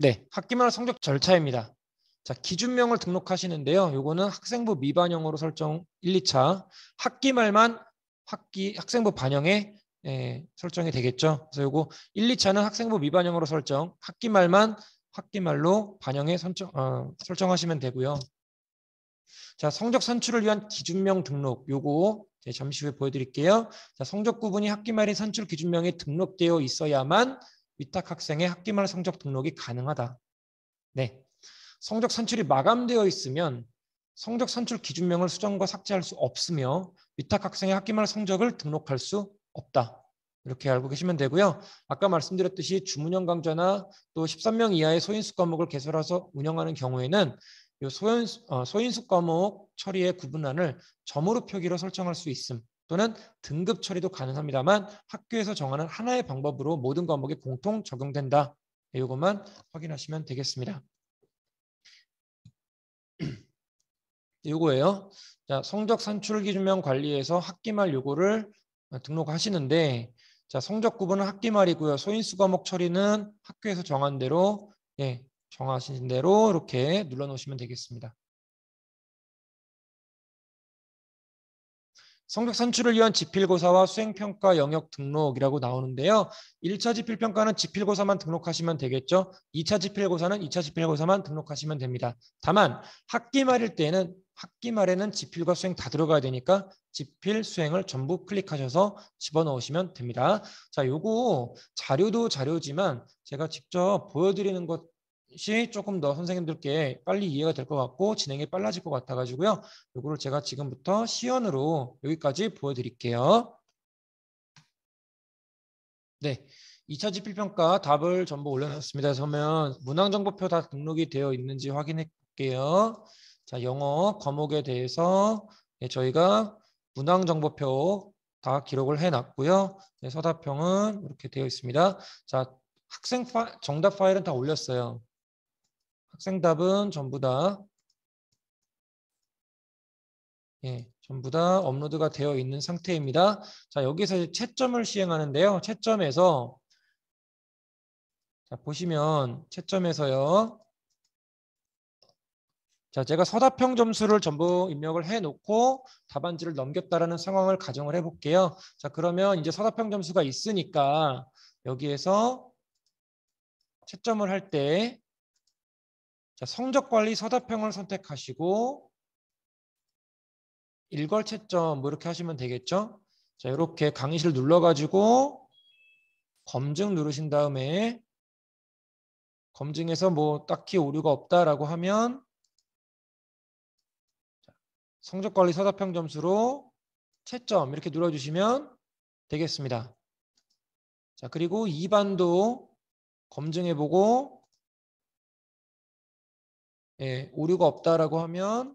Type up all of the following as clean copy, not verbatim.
네, 학기말 성적 절차입니다. 자, 기준명을 등록하시는데요. 요거는 학생부 미반영으로 설정 1, 2차. 학기말만 학생부 반영에 설정이 되겠죠. 그래서 요거 1, 2차는 학생부 미반영으로 설정, 학기말만 학기말로 반영에 설정하시면 되고요. 자, 성적 산출을 위한 기준명 등록 요거 잠시 후에 보여드릴게요. 자, 성적 구분이 학기말인 산출 기준명에 등록되어 있어야만 위탁 학생의 학기말 성적 등록이 가능하다. 네, 성적 산출이 마감되어 있으면 성적 산출 기준명을 수정과 삭제할 수 없으며 위탁 학생의 학기말 성적을 등록할 수 없다. 이렇게 알고 계시면 되고요. 아까 말씀드렸듯이 주문형 강좌나 또 13명 이하의 소인수 과목을 개설해서 운영하는 경우에는 이 소인수 과목 처리의 구분란을 점으로 표기로 설정할 수 있음 또는 등급 처리도 가능합니다만 학교에서 정하는 하나의 방법으로 모든 과목에 공통 적용된다. 이것만 확인하시면 되겠습니다. 요거예요. 자, 성적 산출 기준명 관리에서 학기말 요거를 등록하시는데, 자, 성적 구분은 학기말이고요. 소인수 과목 처리는 학교에서 정한 대로, 정하신 대로 이렇게 눌러 놓으시면 되겠습니다. 성적 산출을 위한 지필고사와 수행평가 영역 등록이라고 나오는데요. 1차 지필평가는 지필고사만 등록하시면 되겠죠. 2차 지필고사는 2차 지필고사만 등록하시면 됩니다. 다만 학기말일 때는 학기말에는 지필과 수행 다 들어가야 되니까 지필, 수행을 전부 클릭하셔서 집어넣으시면 됩니다. 자, 요거 자료도 자료지만 제가 직접 보여드리는 것이 조금 더 선생님들께 빨리 이해가 될 것 같고 진행이 빨라질 것 같아가지고요. 요거를 제가 지금부터 시연으로 여기까지 보여드릴게요. 네, 2차 지필평가 답을 전부 올려놨습니다. 그러면 문항정보표 다 등록이 되어 있는지 확인해 볼게요. 자, 영어 과목에 대해서 저희가 문항정보표 다 기록을 해놨고요. 네, 서답형은 이렇게 되어 있습니다. 자, 정답 파일은 다 올렸어요. 학생답은 전부 다 전부 다 업로드가 되어 있는 상태입니다. 자, 여기서 이제 채점을 시행하는데요. 채점에서 자, 보시면 채점에서요. 자, 제가 서답형 점수를 전부 입력을 해놓고 답안지를 넘겼다라는 상황을 가정을 해볼게요. 자, 그러면 이제 서답형 점수가 있으니까 여기에서 채점을 할 때 성적관리 서답형을 선택하시고 일괄 채점 뭐 이렇게 하시면 되겠죠. 자, 이렇게 강의실 눌러가지고 검증 누르신 다음에 검증에서 뭐 딱히 오류가 없다라고 하면 성적관리 서답형 점수로 채점 이렇게 눌러주시면 되겠습니다. 자, 그리고 2반도 검증해보고 오류가 없다라고 하면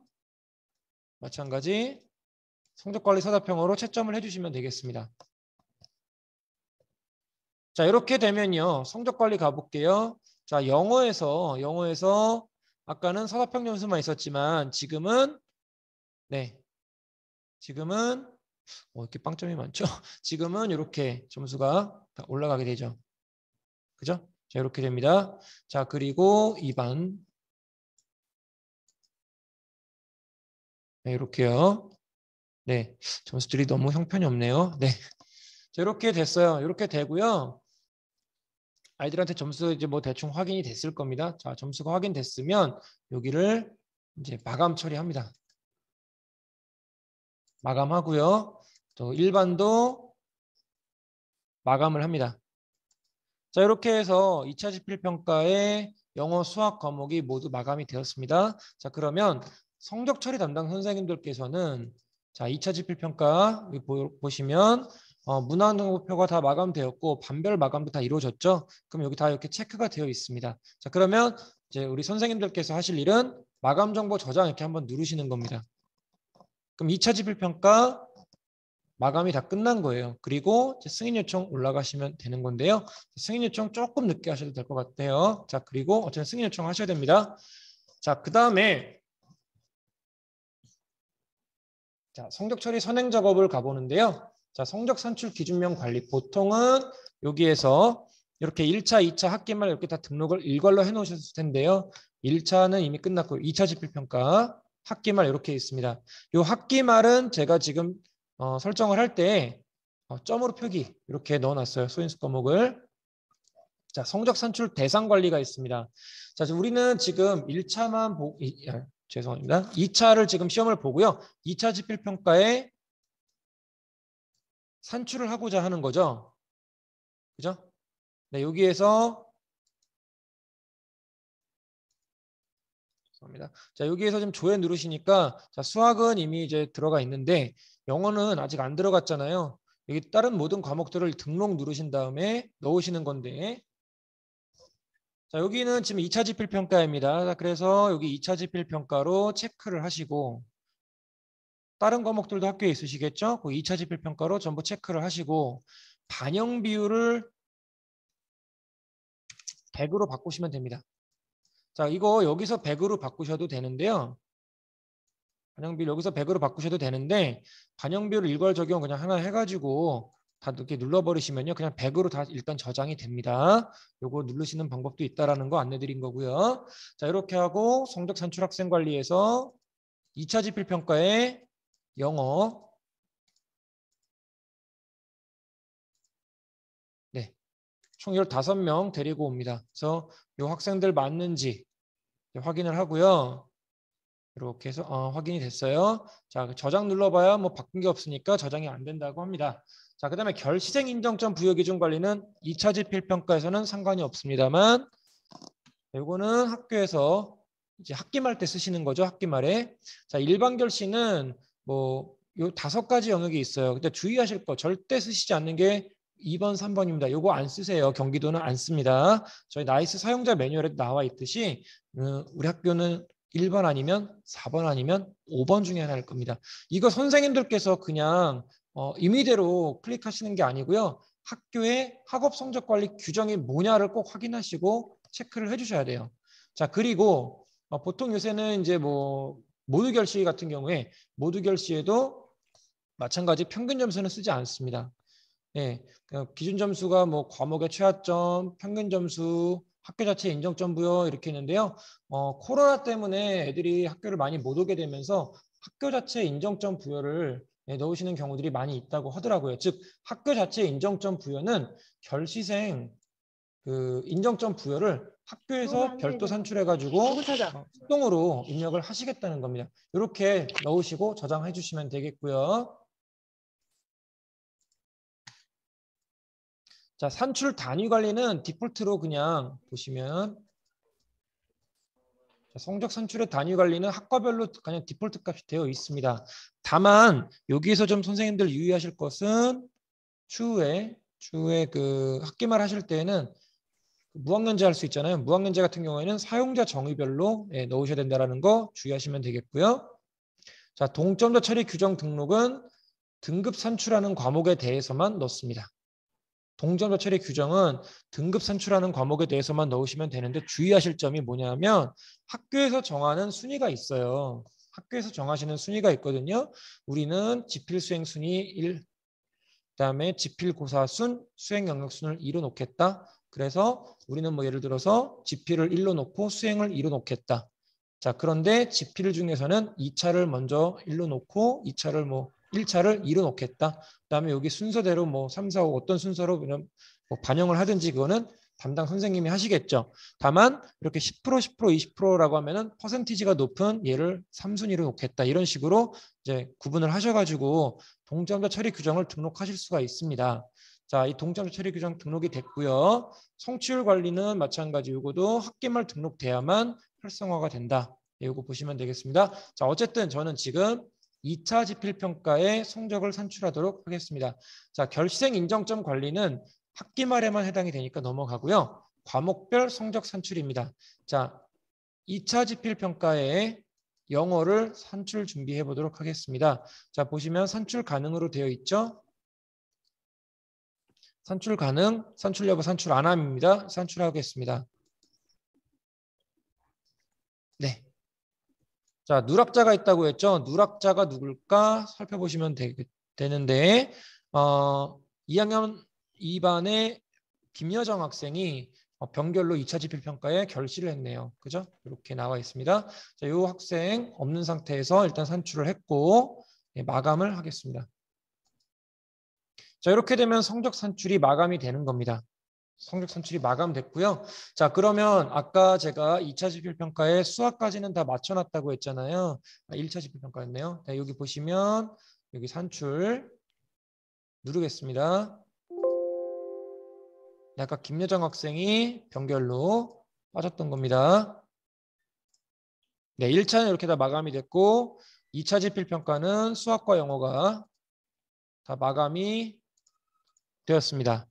마찬가지 성적관리 서답형으로 채점을 해주시면 되겠습니다. 자, 이렇게 되면요. 성적관리 가볼게요. 자, 영어에서 아까는 서답형 점수만 있었지만 지금은 이렇게 빵점이 많죠? 지금은 이렇게 점수가 다 올라가게 되죠. 그죠? 자, 이렇게 됩니다. 자, 그리고 2반. 네, 이렇게요. 네, 점수들이 너무 형편이 없네요. 네. 자, 이렇게 됐어요. 이렇게 되고요. 아이들한테 점수 이제 뭐 대충 확인이 됐을 겁니다. 자, 점수가 확인됐으면 여기를 이제 마감 처리합니다. 마감하고요. 또 일반도 마감을 합니다. 자, 이렇게 해서 2차 지필평가의 영어 수학 과목이 모두 마감이 되었습니다. 자, 그러면 성적 처리 담당 선생님들께서는 자, 2차 지필평가 보시면 문항정보표가 다 마감되었고 반별 마감도 다 이루어졌죠. 그럼 여기 다 이렇게 체크가 되어 있습니다. 자, 그러면 이제 우리 선생님들께서 하실 일은 마감 정보 저장 이렇게 한번 누르시는 겁니다. 그럼 2차 지필평가 마감이 다 끝난 거예요. 그리고 승인 요청 올라가시면 되는 건데요. 승인 요청 조금 늦게 하셔도 될 것 같아요. 자, 그리고 어쨌든 승인 요청 하셔야 됩니다. 자, 그 다음에 성적 처리 선행 작업을 가보는데요. 자, 성적 산출 기준명 관리 보통은 여기에서 이렇게 1차, 2차 학기말 이렇게 다 등록을 일괄로 해놓으셨을 텐데요. 1차는 이미 끝났고 2차 지필평가 학기말 이렇게 있습니다. 이 학기말은 제가 지금 설정을 할 때 점으로 표기 이렇게 넣어놨어요. 소인수 과목을. 자, 성적 산출 대상 관리가 있습니다. 자, 우리는 지금 1차만 죄송합니다. 2차를 지금 시험을 보고요. 2차 지필평가에 산출을 하고자 하는 거죠. 그죠? 네, 여기에서 죄송합니다. 자, 여기에서 좀 조회 누르시니까 자, 수학은 이미 이제 들어가 있는데 영어는 아직 안 들어갔잖아요. 여기 다른 모든 과목들을 등록 누르신 다음에 넣으시는 건데 자, 여기는 지금 2차 지필평가입니다. 그래서 여기 2차 지필평가로 체크를 하시고 다른 과목들도 학교에 있으시겠죠? 그 2차 지필평가로 전부 체크를 하시고 반영 비율을 100으로 바꾸시면 됩니다. 자, 이거 여기서 100으로 바꾸셔도 되는데요. 반영 비율 여기서 100으로 바꾸셔도 되는데 반영 비율 일괄 적용 그냥 하나 해가지고 다 이렇게 눌러버리시면요. 그냥 100으로 다 일단 저장이 됩니다. 요거 누르시는 방법도 있다라는 거 안내드린 거고요. 자, 이렇게 하고 성적 산출 학생 관리에서 2차 지필평가에 영어 네, 총 15명 데리고 옵니다. 그래서 요 학생들 맞는지 확인을 하고요. 이렇게 해서 확인이 됐어요. 자, 저장 눌러봐야 뭐 바꾼 게 없으니까 저장이 안 된다고 합니다. 자, 그다음에 결시생 인정점 부여 기준 관리는 2차 지필평가에서는 상관이 없습니다만 이거는 학교에서 이제 학기말 때 쓰시는 거죠. 학기말에. 자, 일반 결시는 뭐 요 5가지 영역이 있어요. 근데 주의하실 거 절대 쓰시지 않는 게 2번, 3번입니다. 요거 안 쓰세요. 경기도는 안 씁니다. 저희 나이스 사용자 매뉴얼에 나와 있듯이 우리 학교는 1번 아니면 4번 아니면 5번 중에 하나일 겁니다. 이거 선생님들께서 그냥 임의대로 클릭하시는 게 아니고요. 학교의 학업 성적 관리 규정이 뭐냐를 꼭 확인하시고 체크를 해주셔야 돼요. 자, 그리고 보통 요새는 이제 뭐 모두 결시 같은 경우에 모두 결시에도 마찬가지 평균 점수는 쓰지 않습니다. 예, 기준 점수가 뭐 과목의 최하점, 평균 점수, 학교 자체 인정점 부여 이렇게 있는데요. 코로나 때문에 애들이 학교를 많이 못 오게 되면서 학교 자체 인정점 부여를 넣으시는 경우들이 많이 있다고 하더라고요. 즉 학교 자체 인정점 부여는 결시생 그 인정점 부여를 학교에서 별도 산출해가지고 수동으로 입력을 하시겠다는 겁니다. 이렇게 넣으시고 저장해 주시면 되겠고요. 자, 산출 단위 관리는 디폴트로 그냥 보시면 성적 산출의 단위 관리는 학과별로 그냥 디폴트 값이 되어 있습니다. 다만 여기에서 좀 선생님들 유의하실 것은 추후에 그 학기말 하실 때에는 무학년제 할 수 있잖아요. 무학년제 같은 경우에는 사용자 정의별로 넣으셔야 된다는 거 주의하시면 되겠고요. 자, 동점자 처리 규정 등록은 등급 산출하는 과목에 대해서만 넣습니다. 동점자 처리 규정은 등급 산출하는 과목에 대해서만 넣으시면 되는데 주의하실 점이 뭐냐면 학교에서 정하는 순위가 있어요. 학교에서 정하시는 순위가 있거든요. 우리는 지필 수행 순위 1, 그다음에 지필 고사순, 수행 영역순을 2로 놓겠다. 그래서 우리는 뭐 예를 들어서 지필을 1로 놓고 수행을 2로 놓겠다. 자, 그런데 지필 중에서는 2차를 먼저 1로 놓고 2차를 뭐 1차를 2로 놓겠다. 그다음에 여기 순서대로 뭐 3, 4, 5 어떤 순서로 그냥 뭐 반영을 하든지 그거는 담당 선생님이 하시겠죠. 다만 이렇게 10%, 10%, 20%라고 하면은 퍼센티지가 높은 얘를 3순위로 놓겠다. 이런 식으로 이제 구분을 하셔가지고 동점자 처리 규정을 등록하실 수가 있습니다. 자, 이 동점자 처리 규정 등록이 됐고요. 성취율 관리는 마찬가지 이거도 학기말 등록돼야만 활성화가 된다. 이거 보시면 되겠습니다. 자, 어쨌든 저는 지금 2차 지필평가의 성적을 산출하도록 하겠습니다. 자, 결시생 인정점 관리는 학기 말에만 해당이 되니까 넘어가고요. 과목별 성적 산출입니다. 자, 2차 지필평가에 영어를 산출 준비해 보도록 하겠습니다. 자, 보시면 산출 가능으로 되어 있죠. 산출 가능, 산출 여부, 산출 안함입니다. 산출하겠습니다. 네. 자, 누락자가 있다고 했죠. 누락자가 누굴까 살펴보시면 되는데 2학년 2반의 김여정 학생이 병결로 2차 지필평가에 결실을 했네요. 그죠? 이렇게 나와 있습니다. 자, 이 학생 없는 상태에서 일단 산출을 했고 마감을 하겠습니다. 자, 이렇게 되면 성적 산출이 마감이 되는 겁니다. 성적 산출이 마감됐고요. 자, 그러면 아까 제가 2차 지필평가에 수학까지는 다 맞춰놨다고 했잖아요. 1차 지필평가였네요. 네, 여기 보시면 여기 산출 누르겠습니다. 아까 김여정 학생이 병결로 빠졌던 겁니다. 네, 1차는 이렇게 다 마감이 됐고 2차 지필평가는 수학과 영어가 다 마감이 되었습니다.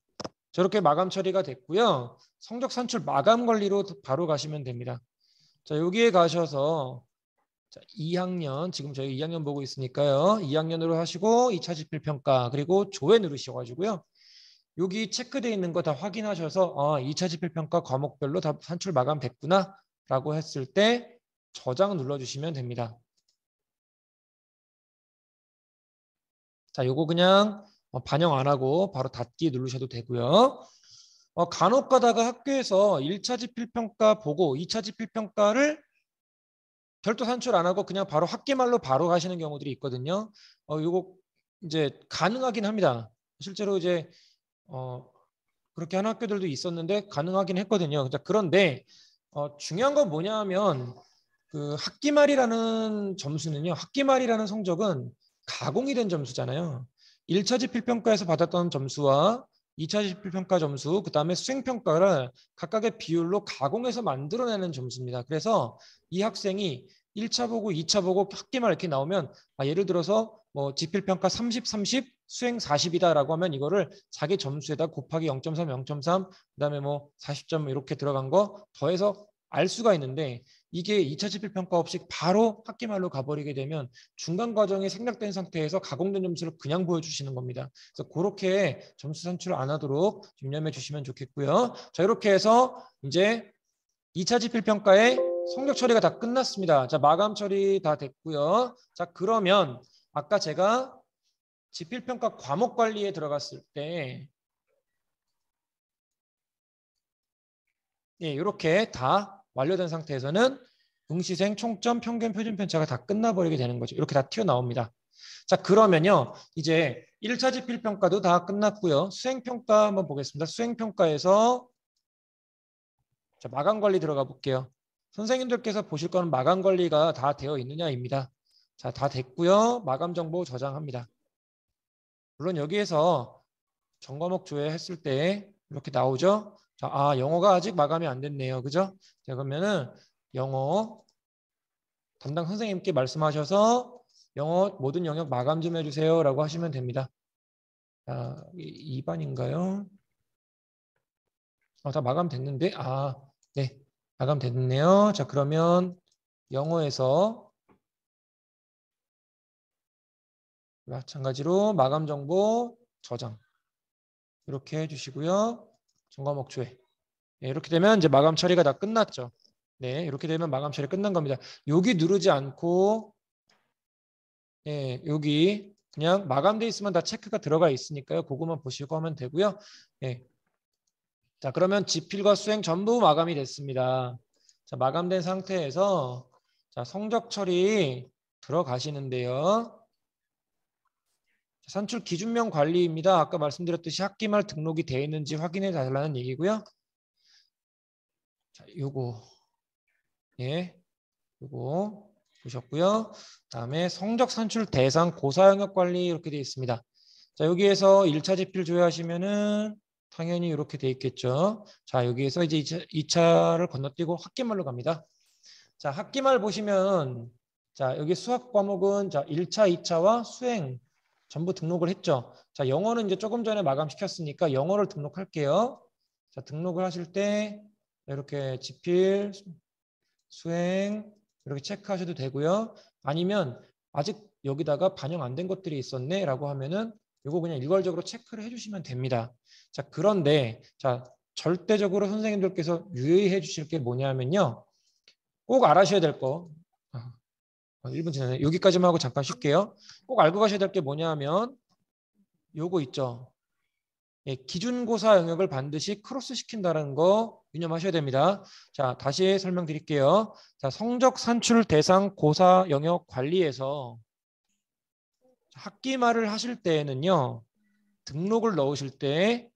저렇게 마감 처리가 됐고요. 성적 산출 마감 관리로 바로 가시면 됩니다. 자, 여기에 가셔서 자, 2학년, 지금 저희 2학년 보고 있으니까요. 2학년으로 하시고 2차 지필평가 그리고 조회 누르셔가지고요. 여기 체크되어 있는 거 다 확인하셔서 2차 지필평가 과목별로 다 산출 마감됐구나 라고 했을 때 저장 눌러주시면 됩니다. 자, 요거 그냥 반영 안 하고 바로 닫기 누르셔도 되고요. 간혹 가다가 학교에서 1차 지필평가 보고 2차 지필평가를 별도 산출 안 하고 그냥 바로 학기말로 바로 가시는 경우들이 있거든요. 요거 이제 가능하긴 합니다. 실제로 이제 그렇게 하는 학교들도 있었는데 가능하긴 했거든요. 그런데 중요한 건 뭐냐 하면 그 학기말이라는 점수는요. 학기말이라는 성적은 가공이 된 점수잖아요. 1차 지필평가에서 받았던 점수와 2차 지필평가 점수, 그다음에 수행평가를 각각의 비율로 가공해서 만들어내는 점수입니다. 그래서 이 학생이 1차 보고 2차 보고 학기말 이렇게 나오면 예를 들어서 뭐 지필평가 30, 30, 수행 40이다라고 하면 이거를 자기 점수에다 곱하기 0.3, 0.3, 그다음에 뭐 40점 이렇게 들어간 거 더해서 알 수가 있는데 이게 2차 지필평가 없이 바로 학기말로 가버리게 되면 중간 과정이 생략된 상태에서 가공된 점수를 그냥 보여주시는 겁니다. 그래서 그렇게 점수 산출을 안 하도록 유념해 주시면 좋겠고요. 자, 이렇게 해서 이제 2차 지필평가의 성적 처리가 다 끝났습니다. 자, 마감 처리 다 됐고요. 자, 그러면 아까 제가 지필평가 과목 관리에 들어갔을 때 이렇게 다 완료된 상태에서는 응시생 총점 평균 표준 편차가 다 끝나버리게 되는 거죠. 이렇게 다 튀어나옵니다. 자, 그러면요. 이제 1차 지필평가도 다 끝났고요. 수행평가 한번 보겠습니다. 수행평가에서 자, 마감 관리 들어가 볼게요. 선생님들께서 보실 거는 마감 관리가 다 되어 있느냐입니다. 자, 다 됐고요. 마감 정보 저장합니다. 물론 여기에서 전과목 조회했을 때 이렇게 나오죠. 자, 영어가 아직 마감이 안 됐네요. 그죠? 자, 그러면은 영어 담당 선생님께 말씀하셔서 영어 모든 영역 마감 좀 해주세요 라고 하시면 됩니다. 자, 2반인가요? 다 마감됐는데? 네. 마감됐네요. 자, 그러면 영어에서 마찬가지로 마감 정보 저장 이렇게 해주시고요. 전과목 조회. 네, 이렇게 되면 이제 마감 처리가 다 끝났죠. 네, 이렇게 되면 마감 처리 끝난 겁니다. 여기 누르지 않고 여기 그냥 마감돼 있으면 다 체크가 들어가 있으니까요. 그거만 보시고 하면 되고요. 자, 그러면 지필과 수행 전부 마감이 됐습니다. 자, 마감된 상태에서 자, 성적 처리 들어가시는데요. 산출 기준명 관리입니다. 아까 말씀드렸듯이 학기말 등록이 되어 있는지 확인해 달라는 얘기고요. 자, 요거 요거 보셨고요. 그다음에 성적 산출 대상 고사 영역 관리 이렇게 되어 있습니다. 자, 여기에서 1차 지필 조회하시면은 당연히 이렇게 되어 있겠죠. 자, 여기에서 이제 2차를 건너뛰고 학기말로 갑니다. 자, 학기말 보시면 자, 여기 수학 과목은 자, 1차, 2차와 수행 전부 등록을 했죠. 자, 영어는 이제 조금 전에 마감시켰으니까 영어를 등록할게요. 자, 등록을 하실 때 이렇게 지필, 수행 이렇게 체크하셔도 되고요. 아니면 아직 여기다가 반영 안 된 것들이 있었네 라고 하면은 이거 그냥 일괄적으로 체크를 해주시면 됩니다. 자, 그런데 자, 절대적으로 선생님들께서 유의해 주실 게 뭐냐면요. 꼭 알아셔야 될 거. 1분 지났네. 여기까지만 하고 잠깐 쉴게요. 꼭 알고 가셔야 될 게 뭐냐 하면 요거 있죠. 예, 기준고사 영역을 반드시 크로스 시킨다는 거 유념하셔야 됩니다. 자, 다시 설명드릴게요. 자, 성적 산출 대상 고사 영역 관리에서 학기 말을 하실 때에는요. 등록 넣으실 때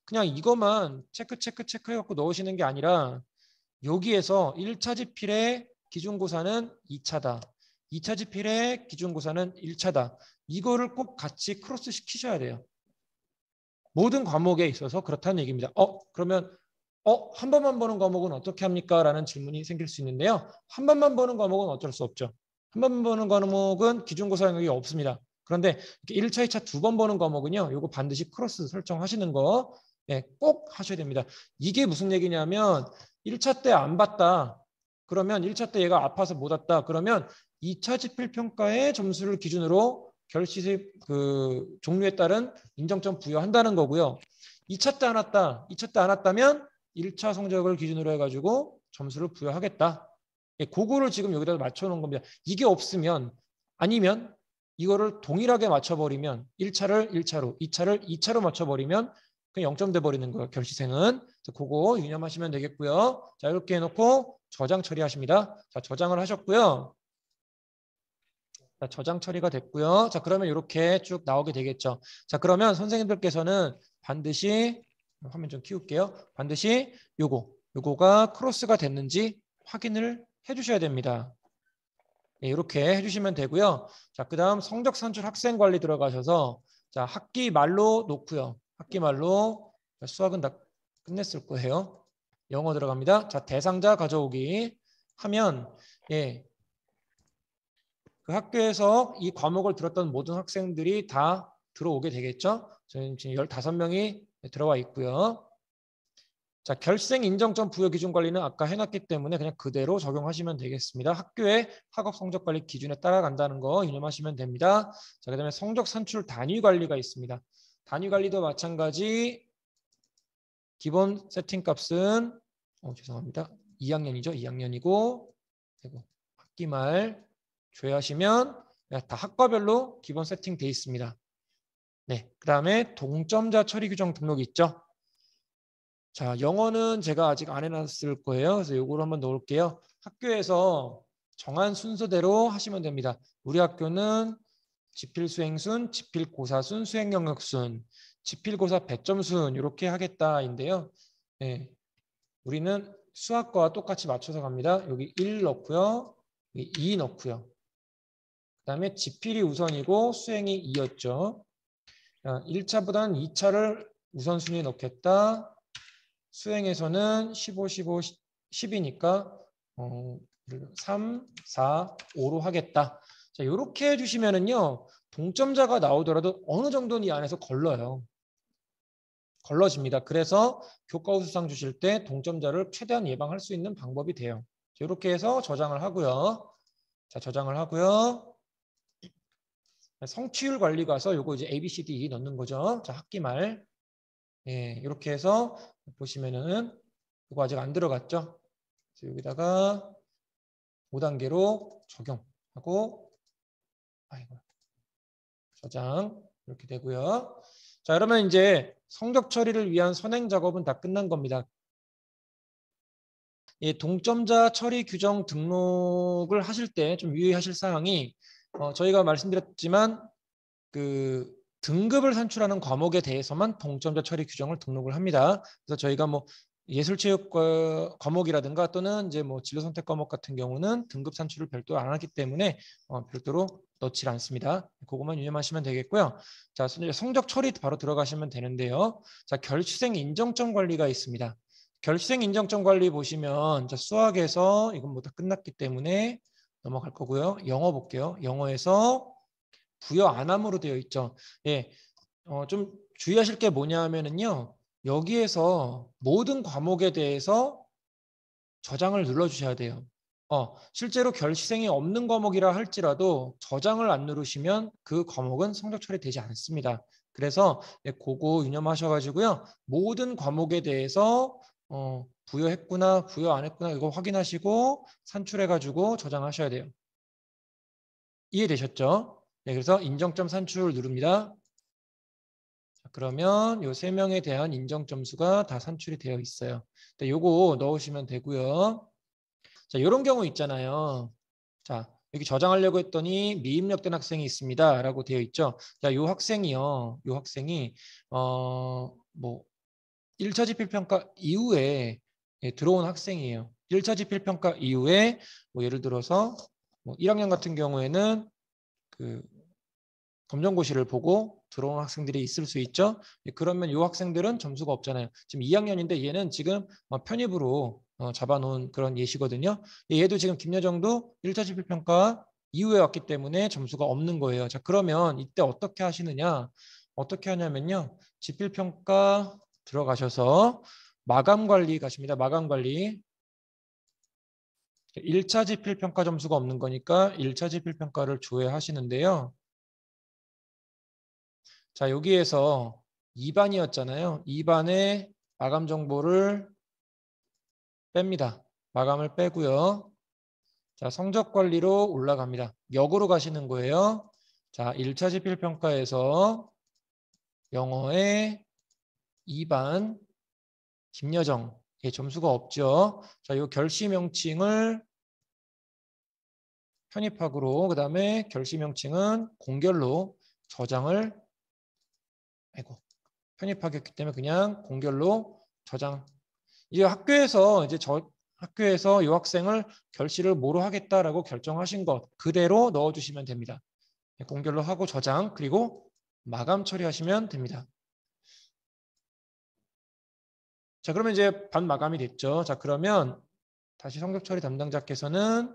그냥 이것만 체크 해갖고 넣으시는 게 아니라 여기에서 1차 지필의 기준고사는 2차다. 2차 지필의 기준고사는 1차다. 이거를 꼭 같이 크로스 시키셔야 돼요. 모든 과목에 있어서 그렇다는 얘기입니다. 그러면 한 번만 보는 과목은 어떻게 합니까? 라는 질문이 생길 수 있는데요. 한 번만 보는 과목은 어쩔 수 없죠. 한 번만 보는 과목은 기준고사 영역이 없습니다. 그런데 1차, 2차 두 번 보는 과목은요. 이거 반드시 크로스 설정하시는 거 꼭 하셔야 됩니다. 이게 무슨 얘기냐면 1차 때 안 봤다. 그러면 1차 때 얘가 아파서 못 왔다. 그러면 2차 지필평가의 점수를 기준으로 결시의 그 종류에 따른 인정점 부여한다는 거고요. 2차 때 안 왔다. 2차 때 안 왔다면 1차 성적을 기준으로 해가지고 점수를 부여하겠다. 그거를 지금 여기다 맞춰놓은 겁니다. 이게 없으면 아니면 이거를 동일하게 맞춰버리면 1차를 1차로, 2차를 2차로 맞춰버리면 그냥 0점 돼버리는 거예요. 결시생은. 그거 유념하시면 되겠고요. 자, 이렇게 해놓고 저장 처리하십니다. 자, 저장을 하셨고요. 자, 저장 처리가 됐고요. 자, 그러면 이렇게 쭉 나오게 되겠죠. 자, 그러면 선생님들께서는 반드시 화면 좀 키울게요. 반드시 요거가 크로스가 됐는지 확인을 해주셔야 됩니다. 네, 이렇게 해주시면 되고요. 자, 그다음 성적 산출 학생 관리 들어가셔서 자, 학기 말로 놓고요. 학기 말로 수학은 다 끝냈을 거예요. 영어 들어갑니다. 자, 대상자 가져오기 하면 그 학교에서 이 과목을 들었던 모든 학생들이 다 들어오게 되겠죠. 저희는 지금 15명이 들어와 있고요. 자, 결생 인정점 부여 기준 관리는 아까 해놨기 때문에 그냥 그대로 적용하시면 되겠습니다. 학교의 학업 성적 관리 기준에 따라간다는 거 유념하시면 됩니다. 자, 그다음에 성적 산출 단위 관리가 있습니다. 단위 관리도 마찬가지. 기본 세팅 값은 죄송합니다. 2학년이죠. 2학년이고 그리고 학기 말 조회하시면 다 학과별로 기본 세팅 돼 있습니다. 네, 그다음에 동점자 처리 규정 등록이 있죠. 자, 영어는 제가 아직 안 해놨을 거예요. 그래서 요거를 한번 넣을게요. 학교에서 정한 순서대로 하시면 됩니다. 우리 학교는 지필수행순, 지필고사순, 수행영역순, 지필고사 배점순 이렇게 하겠다인데요. 네, 우리는 수학과와 똑같이 맞춰서 갑니다. 여기 1 넣고요. 여기 2 넣고요. 그다음에 지필이 우선이고 수행이 2였죠. 1차보다는 2차를 우선순위에 넣겠다. 수행에서는 15, 15, 10이니까 3, 4, 5로 하겠다. 자, 이렇게 해주시면은요. 동점자가 나오더라도 어느 정도는 이 안에서 걸러집니다. 그래서 교과 우수상 주실 때 동점자를 최대한 예방할 수 있는 방법이 돼요. 자, 이렇게 해서 저장을 하고요. 자, 저장을 하고요. 성취율 관리 가서 요거 이제 A, B, C, D 넣는 거죠. 자, 학기 말. 이렇게 해서 보시면은 이거 아직 안 들어갔죠. 그래서 여기다가 5단계로 적용하고 저장 이렇게 되고요. 자, 그러면 이제 성적 처리를 위한 선행 작업은 다 끝난 겁니다. 동점자 처리 규정 등록을 하실 때 좀 유의하실 사항이 저희가 말씀드렸지만 그 등급을 산출하는 과목에 대해서만 동점자 처리 규정을 등록을 합니다. 그래서 저희가 뭐 예술체육 과목이라든가 또는 이제 뭐 진로 선택 과목 같은 경우는 등급 산출을 별도로 안 하기 때문에 별도로 넣지 않습니다. 그것만 유념하시면 되겠고요. 자, 성적 처리 바로 들어가시면 되는데요. 자, 결시생 인정점 관리가 있습니다. 결시생 인정점 관리 보시면 자, 수학에서 이건 뭐 다 끝났기 때문에 넘어갈 거고요. 영어 볼게요. 영어에서 부여 안함으로 되어 있죠. 좀 주의하실 게 뭐냐 하면은요. 여기에서 모든 과목에 대해서 저장을 눌러주셔야 돼요. 실제로 결시생이 없는 과목이라 할지라도 저장을 안 누르시면 그 과목은 성적 처리되지 않습니다. 그래서 그거 유념하셔가지고요. 모든 과목에 대해서 부여했구나, 부여 안 했구나 이거 확인하시고 산출해가지고 저장하셔야 돼요. 이해되셨죠? 네, 그래서 인정점 산출 누릅니다. 그러면 요 3명에 대한 인정 점수가 다 산출이 되어 있어요. 요거 넣으시면 되고요. 자, 이런 경우 있잖아요. 자, 여기 저장하려고 했더니 미입력된 학생이 있습니다라고 되어 있죠. 자, 요 학생이요. 요 학생이 뭐 1차 지필평가 이후에 들어온 학생이에요. 1차 지필평가 이후에 뭐 예를 들어서 뭐 1학년 같은 경우에는 그 검정고시를 보고 들어온 학생들이 있을 수 있죠. 그러면 이 학생들은 점수가 없잖아요. 지금 2학년인데 얘는 지금 편입으로 잡아놓은 그런 예시거든요. 얘도 지금 김여정도 1차 지필평가 이후에 왔기 때문에 점수가 없는 거예요. 자, 그러면 이때 어떻게 하시느냐? 어떻게 하냐면요. 지필평가 들어가셔서 마감관리 가십니다. 마감관리. 1차 지필평가 점수가 없는 거니까 1차 지필평가를 조회하시는데요. 자, 여기에서 2반이었잖아요. 2반의 마감 정보를 뺍니다. 마감을 빼고요. 자, 성적 관리로 올라갑니다. 역으로 가시는 거예요. 자, 1차 지필 평가에서 영어의 2반 김여정. 예, 점수가 없죠. 자, 이 결시 명칭을 편입학으로, 그다음에 결시 명칭은 공결로 저장을 편입하겠기 때문에 그냥 공결로 저장. 이제 학교에서 이 학생을 결시를 뭐로 하겠다라고 결정하신 것 그대로 넣어주시면 됩니다. 공결로 하고 저장 그리고 마감 처리하시면 됩니다. 자, 그러면 이제 반 마감이 됐죠. 자, 그러면 다시 성적 처리 담당자께서는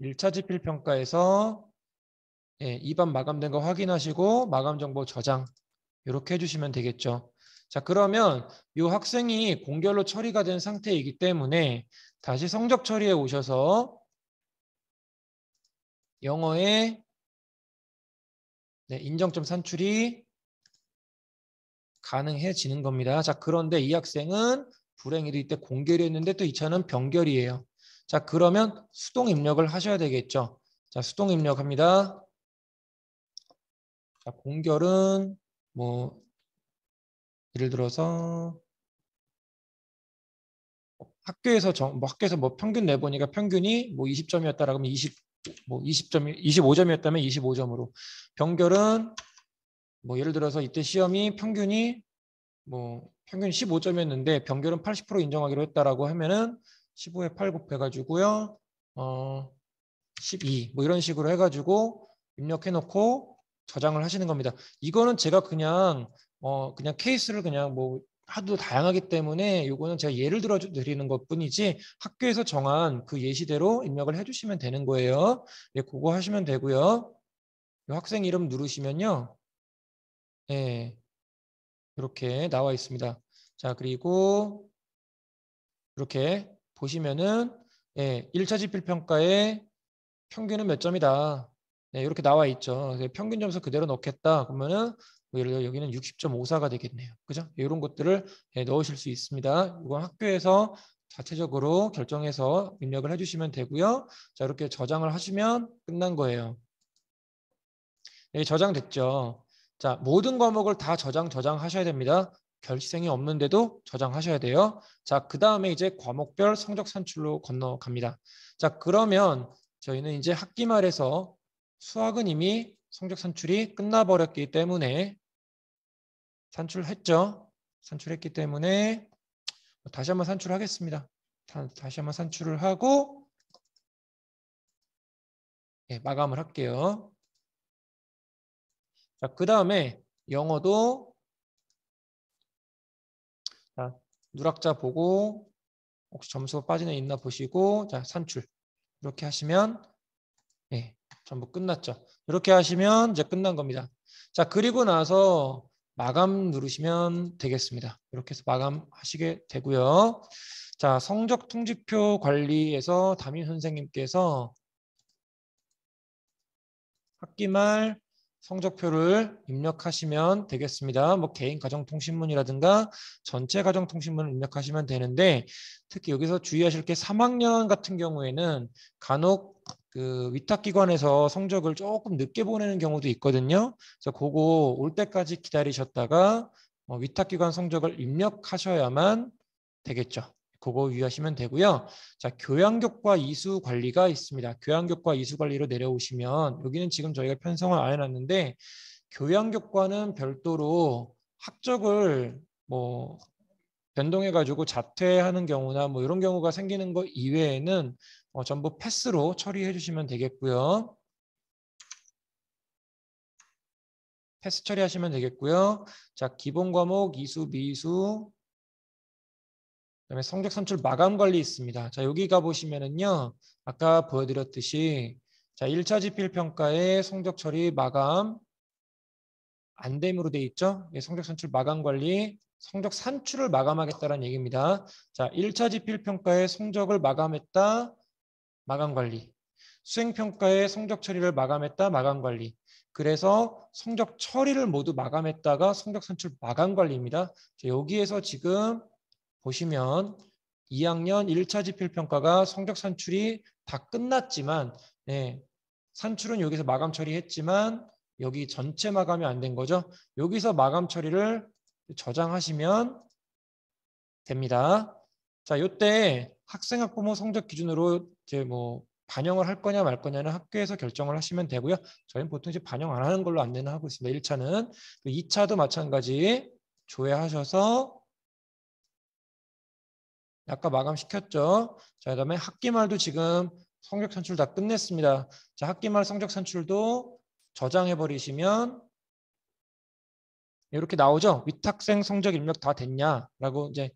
1차 지필 평가에서 2반 마감된 거 확인하시고 마감 정보 저장 이렇게 해주시면 되겠죠. 자, 그러면 이 학생이 공결로 처리가 된 상태이기 때문에 다시 성적 처리에 오셔서 영어의 인정점 산출이 가능해지는 겁니다. 자, 그런데 이 학생은 불행히도 이때 공결이 했는데 또 이 차는 병결이에요. 자, 그러면 수동 입력을 하셔야 되겠죠. 자, 수동 입력합니다. 자, 공결은 뭐 예를 들어서 학교에서 뭐 평균 내보니까 평균이 뭐 20점이었다 그러면 20점 25점이었다면 25점으로 병결은 뭐 예를 들어서 이때 시험이 평균이 15점이었는데 병결은 80% 인정하기로 했다라고 하면은 15에 8 곱해 가지고요. 12 뭐 이런 식으로 해 가지고 입력해 놓고 저장을 하시는 겁니다. 이거는 제가 그냥 케이스를 그냥 뭐 하도 다양하기 때문에 이거는 제가 예를 들어 드리는 것뿐이지 학교에서 정한 그 예시대로 입력을 해주시면 되는 거예요. 예, 그거 하시면 되고요. 학생 이름 누르시면요, 예, 이렇게 나와 있습니다. 자, 그리고 이렇게 보시면은 1차 지필 평가의 평균은 몇 점이다. 네, 이렇게 나와 있죠. 평균 점수 그대로 넣겠다. 그러면은 뭐 예를 들어 여기는 60.54가 되겠네요. 그죠? 이런 것들을 넣으실 수 있습니다. 이건 학교에서 자체적으로 결정해서 입력을 해주시면 되고요. 자, 이렇게 저장을 하시면 끝난 거예요. 네, 저장됐죠. 자, 모든 과목을 다 저장하셔야 됩니다. 결시생이 없는데도 저장하셔야 돼요. 자, 그 다음에 이제 과목별 성적 산출로 건너갑니다. 자, 그러면 저희는 이제 학기 말에서 수학은 이미 성적 산출이 끝나버렸기 때문에 산출했죠. 산출했기 때문에 다시 한번 산출하겠습니다. 다시 한번 산출을 하고 마감을 할게요. 자, 그 다음에 영어도 자, 누락자 보고 혹시 점수가 빠진 애 있나 보시고 자, 산출 이렇게 하시면 전부 끝났죠. 이렇게 하시면 이제 끝난 겁니다. 자, 그리고 나서 마감 누르시면 되겠습니다. 이렇게 해서 마감하시게 되고요. 자, 성적 통지표 관리에서 담임 선생님께서 학기 말 성적표를 입력하시면 되겠습니다. 뭐 개인 가정통신문이라든가 전체 가정통신문을 입력하시면 되는데 특히 여기서 주의하실 게 3학년 같은 경우에는 간혹 그 위탁기관에서 성적을 조금 늦게 보내는 경우도 있거든요. 그래서 그거 올 때까지 기다리셨다가 위탁기관 성적을 입력하셔야만 되겠죠. 그거 유의하시면 되고요. 자, 교양교과 이수 관리가 있습니다. 교양교과 이수 관리로 내려오시면 여기는 지금 저희가 편성을 안 해놨는데 교양교과는 별도로 학적을 뭐 변동해가지고 자퇴하는 경우나 뭐 이런 경우가 생기는 거 이외에는 전부 패스로 처리해 주시면 되겠고요. 패스 처리하시면 되겠고요. 자, 기본 과목 이수, 미수, 그다음에 성적 산출 마감 관리 있습니다. 자, 여기 가 보시면은요. 아까 보여드렸듯이 자, 1차 지필 평가의 성적 처리 마감 안 됨으로 돼 있죠. 예, 성적 산출 마감 관리, 성적 산출을 마감하겠다는 얘기입니다. 자, 1차 지필 평가의 성적을 마감했다. 마감 관리. 수행 평가의 성적 처리를 마감했다. 마감 관리. 그래서 성적 처리를 모두 마감했다가 성적 산출 마감 관리입니다. 자, 여기에서 지금 보시면 2학년 1차 지필 평가가 성적 산출이 다 끝났지만 네, 산출은 여기서 마감 처리했지만 여기 전체 마감이 안 된 거죠. 여기서 마감 처리를 저장하시면 됩니다. 자, 요때 학생 학부모 성적 기준으로 이제 뭐 반영을 할 거냐 말 거냐는 학교에서 결정을 하시면 되고요. 저희는 보통 이제 반영 안 하는 걸로 안내는 하고 있습니다. 1차는. 2차도 마찬가지 조회하셔서 아까 마감시켰죠. 자, 그다음에 학기 말도 지금 성적 산출 다 끝냈습니다. 자, 학기 말 성적 산출도 저장해 버리시면 이렇게 나오죠. 위탁생 성적 입력 다 됐냐라고 이제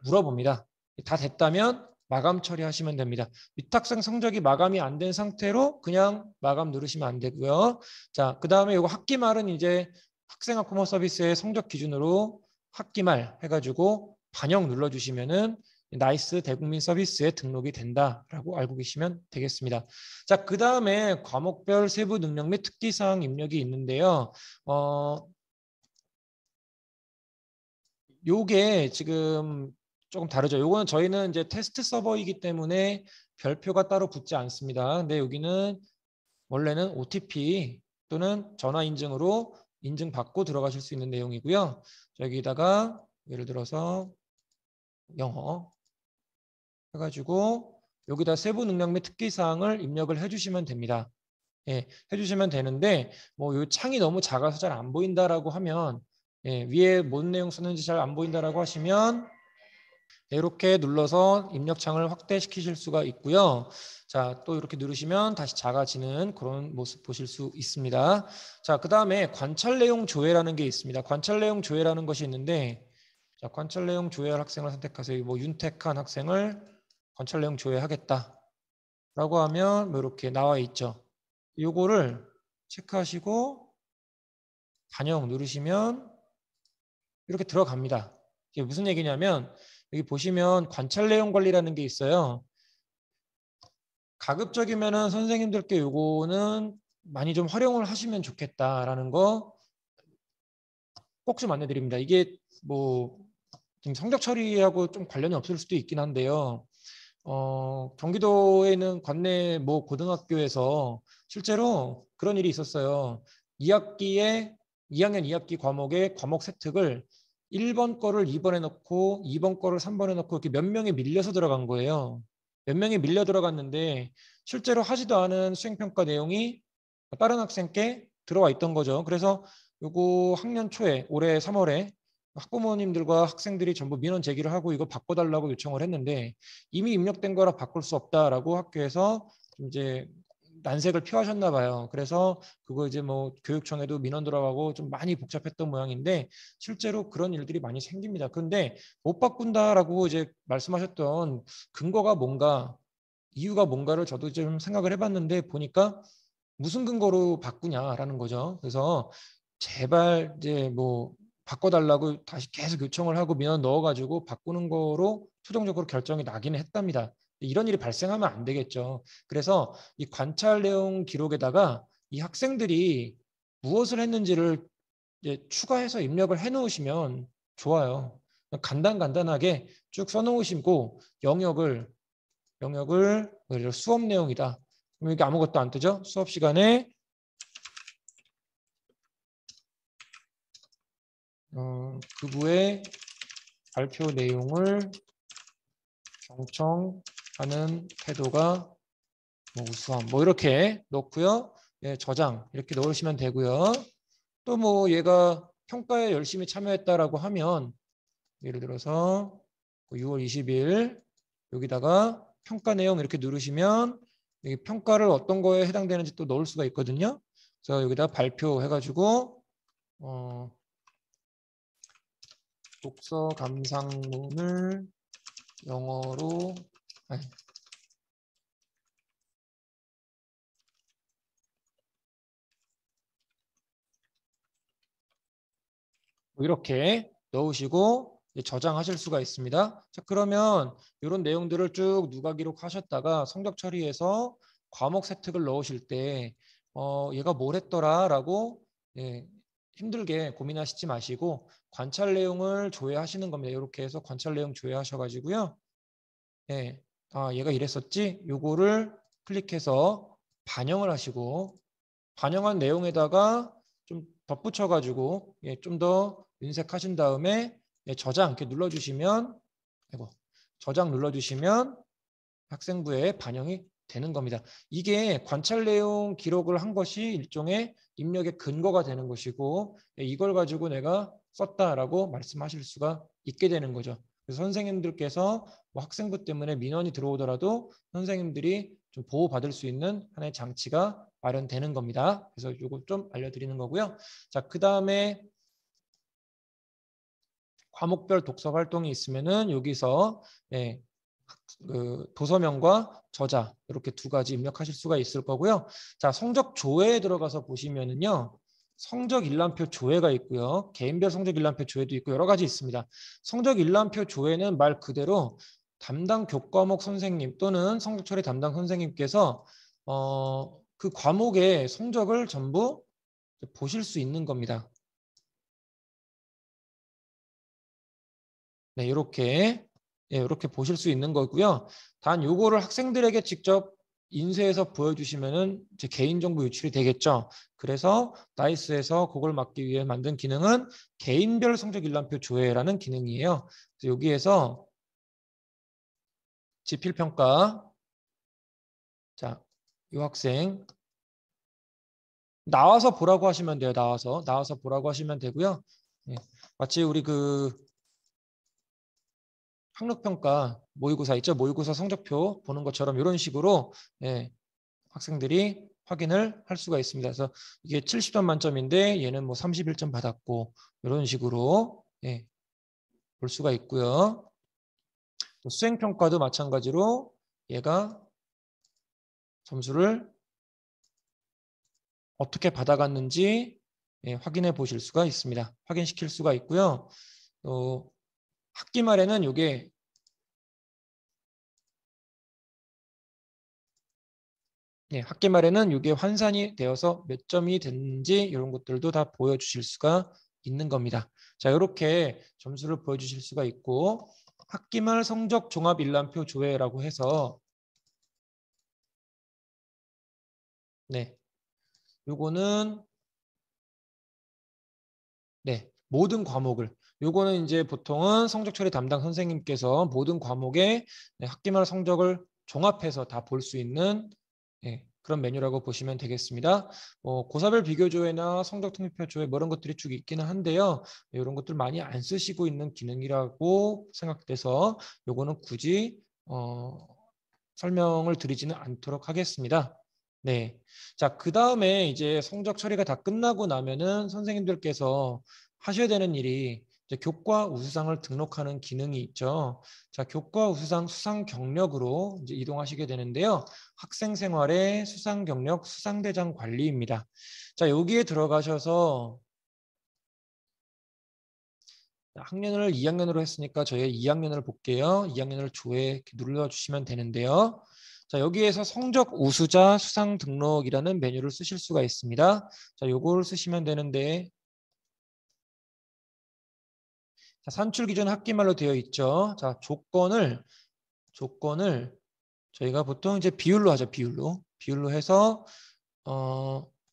물어봅니다. 다 됐다면 마감 처리하시면 됩니다. 위탁생 성적이 마감이 안 된 상태로 그냥 마감 누르시면 안 되고요. 자, 그다음에 이거 학기 말은 이제 학생학부모 서비스의 성적 기준으로 학기 말 해가지고 반영 눌러주시면은 나이스 대국민 서비스에 등록이 된다라고 알고 계시면 되겠습니다. 자, 그 다음에 과목별 세부 능력 및 특기사항 입력이 있는데요. 요게 지금 조금 다르죠. 요거는 저희는 이제 테스트 서버이기 때문에 별표가 따로 붙지 않습니다. 근데 여기는 원래는 OTP 또는 전화 인증으로 인증받고 들어가실 수 있는 내용이고요. 여기다가 예를 들어서 영어 해가지고 여기다 세부 능력 및 특기 사항을 입력을 해주시면 됩니다. 예, 해주시면 되는데 뭐 이 창이 너무 작아서 잘 안 보인다라고 하면 예, 위에 뭔 내용 쓰는지 잘 안 보인다라고 하시면 이렇게 눌러서 입력창을 확대시키실 수가 있고요. 자, 또 이렇게 누르시면 다시 작아지는 그런 모습 보실 수 있습니다. 자, 그 다음에 관찰 내용 조회라는 게 있습니다. 관찰 내용 조회라는 것이 있는데 자, 관찰 내용 조회할 학생을 선택하세요. 뭐 윤택한 학생을 관찰 내용 조회하겠다 라고 하면 뭐 이렇게 나와 있죠. 요거를 체크하시고 반영 누르시면 이렇게 들어갑니다. 이게 무슨 얘기냐면 여기 보시면 관찰 내용 관리라는 게 있어요. 가급적이면은 선생님들께 요거는 많이 좀 활용을 하시면 좋겠다라는 거 꼭 좀 안내드립니다. 이게 뭐 지금 성적 처리하고 좀 관련이 없을 수도 있긴 한데요. 경기도에 있는 관내 모 고등학교에서 실제로 그런 일이 있었어요. 2학년 2학기 과목의 과목 세특을 1번 거를 2번에 넣고 2번 거를 3번에 넣고 이렇게 몇 명이 밀려서 들어간 거예요. 몇 명이 밀려 들어갔는데 실제로 하지도 않은 수행평가 내용이 다른 학생께 들어와 있던 거죠. 그래서 요거 학년 초에 올해 3월에 학부모님들과 학생들이 전부 민원 제기를 하고 이거 바꿔달라고 요청을 했는데 이미 입력된 거라 바꿀 수 없다라고 학교에서 이제 난색을 표하셨나 봐요. 그래서 그거 이제 뭐 교육청에도 민원 들어가고 좀 많이 복잡했던 모양인데 실제로 그런 일들이 많이 생깁니다. 그런데 못 바꾼다라고 이제 말씀하셨던 근거가 뭔가 이유가 뭔가를 저도 좀 생각을 해봤는데 보니까 무슨 근거로 바꾸냐라는 거죠. 그래서 제발 이제 뭐 바꿔달라고 다시 계속 요청을 하고 민원 넣어가지고 바꾸는 거로 최종적으로 결정이 나기는 했답니다. 이런 일이 발생하면 안 되겠죠. 그래서 이 관찰 내용 기록에다가 이 학생들이 무엇을 했는지를 이제 추가해서 입력을 해 놓으시면 좋아요. 간단하게 쭉 써놓으시고 영역을 예를 들어 수업 내용이다. 그럼 이게 아무것도 안 뜨죠? 수업 시간에 그부의 발표 내용을 경청하는 태도가 뭐 우수함 뭐 이렇게 넣고요. 예, 저장 이렇게 넣으시면 되고요. 또 뭐 얘가 평가에 열심히 참여했다라고 하면 예를 들어서 6월 20일 여기다가 평가 내용 이렇게 누르시면 여기 평가를 어떤 거에 해당되는지 또 넣을 수가 있거든요. 그래서 여기다 발표해가지고 독서 감상문을 영어로 뭐 이렇게 넣으시고 저장하실 수가 있습니다. 자, 그러면 이런 내용들을 쭉 누가 기록하셨다가 성적 처리해서 과목 세특을 넣으실 때 얘가 뭘 했더라라고 예, 힘들게 고민하시지 마시고 관찰 내용을 조회하시는 겁니다. 이렇게 해서 관찰 내용 조회하셔가지고요. 예, 얘가 이랬었지? 요거를 클릭해서 반영을 하시고 반영한 내용에다가 좀 덧붙여가지고 좀 더 윤색하신 다음에 저장 이렇게 눌러주시면 저장 눌러주시면 학생부에 반영이 되는 겁니다. 이게 관찰 내용 기록을 한 것이 일종의 입력의 근거가 되는 것이고 이걸 가지고 내가 썼다라고 말씀하실 수가 있게 되는 거죠. 그래서 선생님들께서 뭐 학생부 때문에 민원이 들어오더라도 선생님들이 좀 보호받을 수 있는 하나의 장치가 마련되는 겁니다. 그래서 이거 좀 알려드리는 거고요. 자, 그 다음에 과목별 독서 활동이 있으면은 여기서 그 도서명과 저자 이렇게 두 가지 입력하실 수가 있을 거고요. 자, 성적 조회에 들어가서 보시면은요. 성적 일람표 조회가 있고요. 개인별 성적 일람표 조회도 있고 여러 가지 있습니다. 성적 일람표 조회는 말 그대로 담당 교과목 선생님 또는 성적 처리 담당 선생님께서 그 과목의 성적을 전부 보실 수 있는 겁니다. 네, 이렇게 보실 수 있는 거고요. 단 요거를 학생들에게 직접 인쇄해서 보여주시면은 제 개인정보 유출이 되겠죠. 그래서 나이스에서 그걸 막기 위해 만든 기능은 개인별 성적 일람표 조회라는 기능이에요. 그래서 여기에서 지필평가, 자, 이 학생 나와서 보라고 하시면 돼요. 나와서 보라고 하시면 되고요. 네, 마치 우리 그 학력평가 모의고사 있죠? 모의고사 성적표 보는 것처럼 이런 식으로 학생들이 확인을 할 수가 있습니다. 그래서 이게 70점 만점인데 얘는 뭐 31점 받았고 이런 식으로 볼 수가 있고요. 또 수행평가도 마찬가지로 얘가 점수를 어떻게 받아갔는지 확인해 보실 수가 있습니다. 확인시킬 수가 있고요. 또 학기 말에는 이게 학기 말에는 이게 환산이 되어서 몇 점이 됐는지 이런 것들도 다 보여주실 수가 있는 겁니다. 자, 이렇게 점수를 보여주실 수가 있고 학기 말 성적 종합 일람표 조회라고 해서 요거는 모든 과목을 요거는 이제 보통은 성적 처리 담당 선생님께서 모든 과목의 학기 말 성적을 종합해서 다 볼 수 있는 그런 메뉴라고 보시면 되겠습니다. 고사별 비교 조회나 성적 통계표 조회 뭐 이런 것들이 쭉 있기는 한데요. 이런 것들 많이 안 쓰시고 있는 기능이라고 생각돼서 요거는 굳이 설명을 드리지는 않도록 하겠습니다. 네. 자, 그 다음에 이제 성적 처리가 다 끝나고 나면은 선생님들께서 하셔야 되는 일이 이제 교과 우수상을 등록하는 기능이 있죠. 자, 교과 우수상 수상 경력으로 이제 이동하시게 되는데요. 학생 생활의 수상 경력 수상대장 관리입니다. 자, 여기에 들어가셔서 학년을 2학년으로 했으니까 저희 2학년을 볼게요. 2학년을 조회 눌러주시면 되는데요. 자, 여기에서 성적 우수자 수상 등록이라는 메뉴를 쓰실 수가 있습니다. 자, 요거를 쓰시면 되는데 자, 산출 기준 학기말로 되어 있죠. 자, 조건을 저희가 보통 이제 비율로 하죠. 비율로 비율로 해서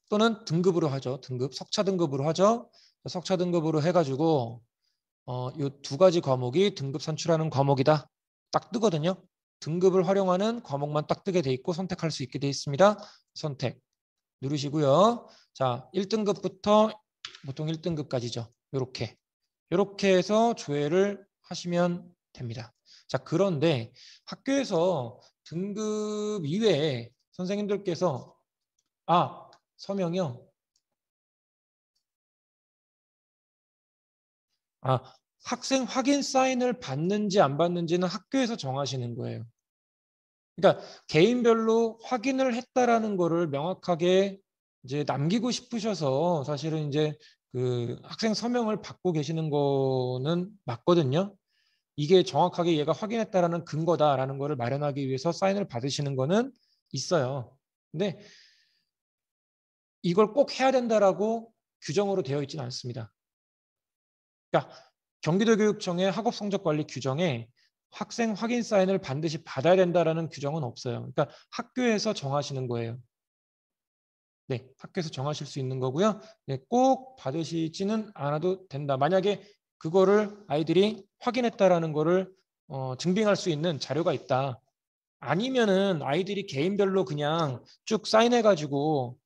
또는 등급으로 하죠. 등급, 석차 등급으로 하죠. 석차 등급으로 해가지고 이 두 가지 과목이 등급 산출하는 과목이다. 딱 뜨거든요. 등급을 활용하는 과목만 딱 뜨게 돼 있고 선택할 수 있게 돼 있습니다. 선택 누르시고요. 자, 1등급부터 보통 1등급까지죠. 이렇게 해서 조회를 하시면 됩니다. 자, 그런데 학교에서 등급 이외에 선생님들께서 서명이요. 학생 확인 사인을 받는지 안 받는지는 학교에서 정하시는 거예요. 그러니까 개인별로 확인을 했다라는 거를 명확하게 이제 남기고 싶으셔서 사실은 이제 그 학생 서명을 받고 계시는 거는 맞거든요. 이게 정확하게 얘가 확인했다라는 근거다라는 거를 마련하기 위해서 사인을 받으시는 거는 있어요. 근데 이걸 꼭 해야 된다라고 규정으로 되어 있지는 않습니다. 그러니까 경기도교육청의 학업성적관리 규정에 학생 확인 사인을 반드시 받아야 된다라는 규정은 없어요. 그러니까 학교에서 정하시는 거예요. 네, 학교에서 정하실 수 있는 거고요. 네, 꼭 받으시지는 않아도 된다. 만약에 그거를 아이들이 확인했다라는 거를 증빙할 수 있는 자료가 있다. 아니면은 아이들이 개인별로 그냥 쭉 사인해가지고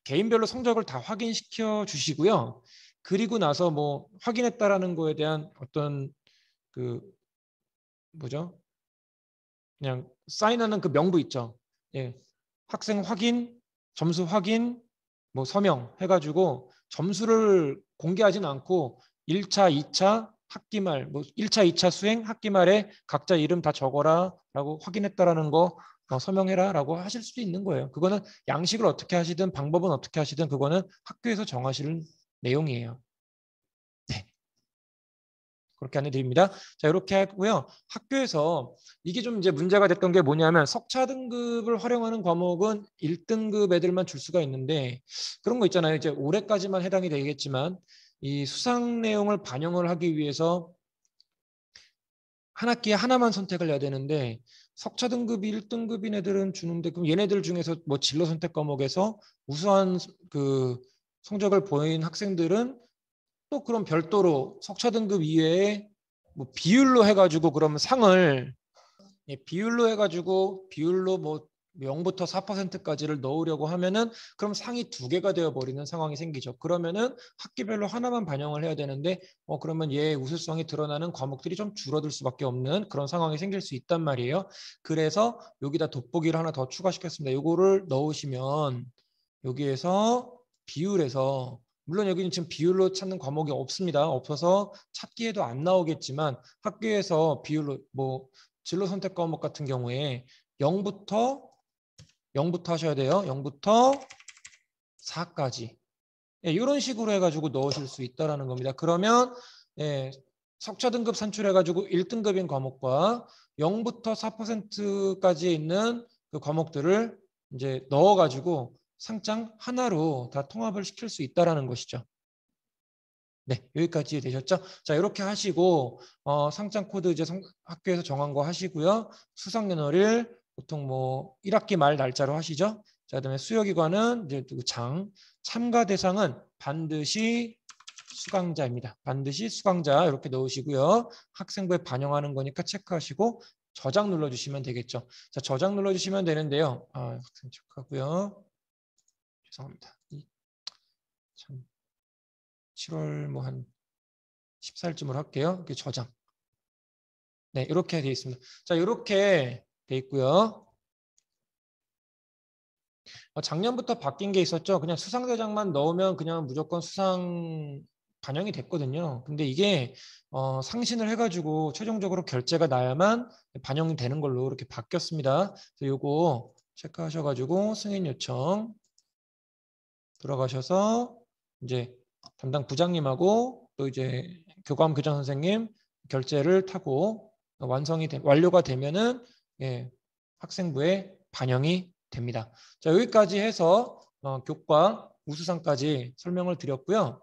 개인별로 성적을 다 확인시켜 주시고요. 그리고 나서 뭐 확인했다라는 거에 대한 어떤 그 뭐죠? 그냥 사인하는 그 명부 있죠. 예. 학생 확인, 점수 확인, 뭐 서명 해가지고 점수를 공개하진 않고 1차, 2차 학기 말, 뭐 1차, 2차 수행 학기 말에 각자 이름 다 적어라라고 확인했다라는 거 서명해라라고 하실 수도 있는 거예요. 그거는 양식을 어떻게 하시든 방법은 어떻게 하시든 그거는 학교에서 정하실 내용이에요. 네. 그렇게 안내드립니다. 자, 이렇게 하고요. 학교에서 이게 좀 이제 문제가 됐던 게 뭐냐면 석차 등급을 활용하는 과목은 1등급 애들만 줄 수가 있는데 그런 거 있잖아요. 이제 올해까지만 해당이 되겠지만 이 수상 내용을 반영을 하기 위해서 한 학기에 하나만 선택을 해야 되는데 석차 등급이 1등급인 애들은 주는데 그럼 얘네들 중에서 뭐 진로 선택 과목에서 우수한 그 성적을 보인 학생들은 또 그럼 별도로 석차 등급 이외에 뭐 비율로 해가지고 그러면 상을 비율로 해가지고 비율로 뭐 0부터 4%까지를 넣으려고 하면은 그럼 상이 두 개가 되어 버리는 상황이 생기죠. 그러면은 학기별로 하나만 반영을 해야 되는데 그러면 얘의 우수성이 드러나는 과목들이 좀 줄어들 수밖에 없는 그런 상황이 생길 수 있단 말이에요. 그래서 여기다 돋보기를 하나 더 추가시켰습니다. 요거를 넣으시면 여기에서 비율에서 물론 여기는 지금 비율로 찾는 과목이 없습니다. 없어서 찾기에도 안 나오겠지만 학교에서 비율로 뭐 진로 선택 과목 같은 경우에 0부터 하셔야 돼요. 0부터 4까지. 예, 이런 식으로 해가지고 넣으실 수 있다라는 겁니다. 그러면 석차 등급 산출해가지고 1등급인 과목과 0부터 4%까지 있는 그 과목들을 이제 넣어가지고 상장 하나로 다 통합을 시킬 수 있다라는 것이죠. 네, 여기까지 되셨죠? 자, 이렇게 하시고 상장 코드 이제 학교에서 정한 거 하시고요. 수상 연월일 보통 뭐 1학기 말 날짜로 하시죠. 자, 그다음에 수여기관은 이제 참가 대상은 반드시 수강자입니다. 반드시 수강자 이렇게 넣으시고요. 학생부에 반영하는 거니까 체크하시고 저장 눌러주시면 되겠죠. 자, 저장 눌러주시면 되는데요. 학생 체크하고요. 죄송합니다. 참 7월 뭐 한 14일쯤으로 할게요. 이렇게 저장. 네, 이렇게 되어 있습니다. 자, 이렇게 되어 있고요. 작년부터 바뀐 게 있었죠. 그냥 수상대장만 넣으면 그냥 무조건 수상 반영이 됐거든요. 근데 이게 상신을 해가지고 최종적으로 결제가 나야만 반영이 되는 걸로 이렇게 바뀌었습니다. 그래서 요거 체크하셔가지고 승인 요청 들어가셔서 이제 담당 부장님하고 또 이제 교감 교장 선생님 결제를 타고 완료가 되면은 학생부에 반영이 됩니다. 자, 여기까지 해서 교과 우수상까지 설명을 드렸고요.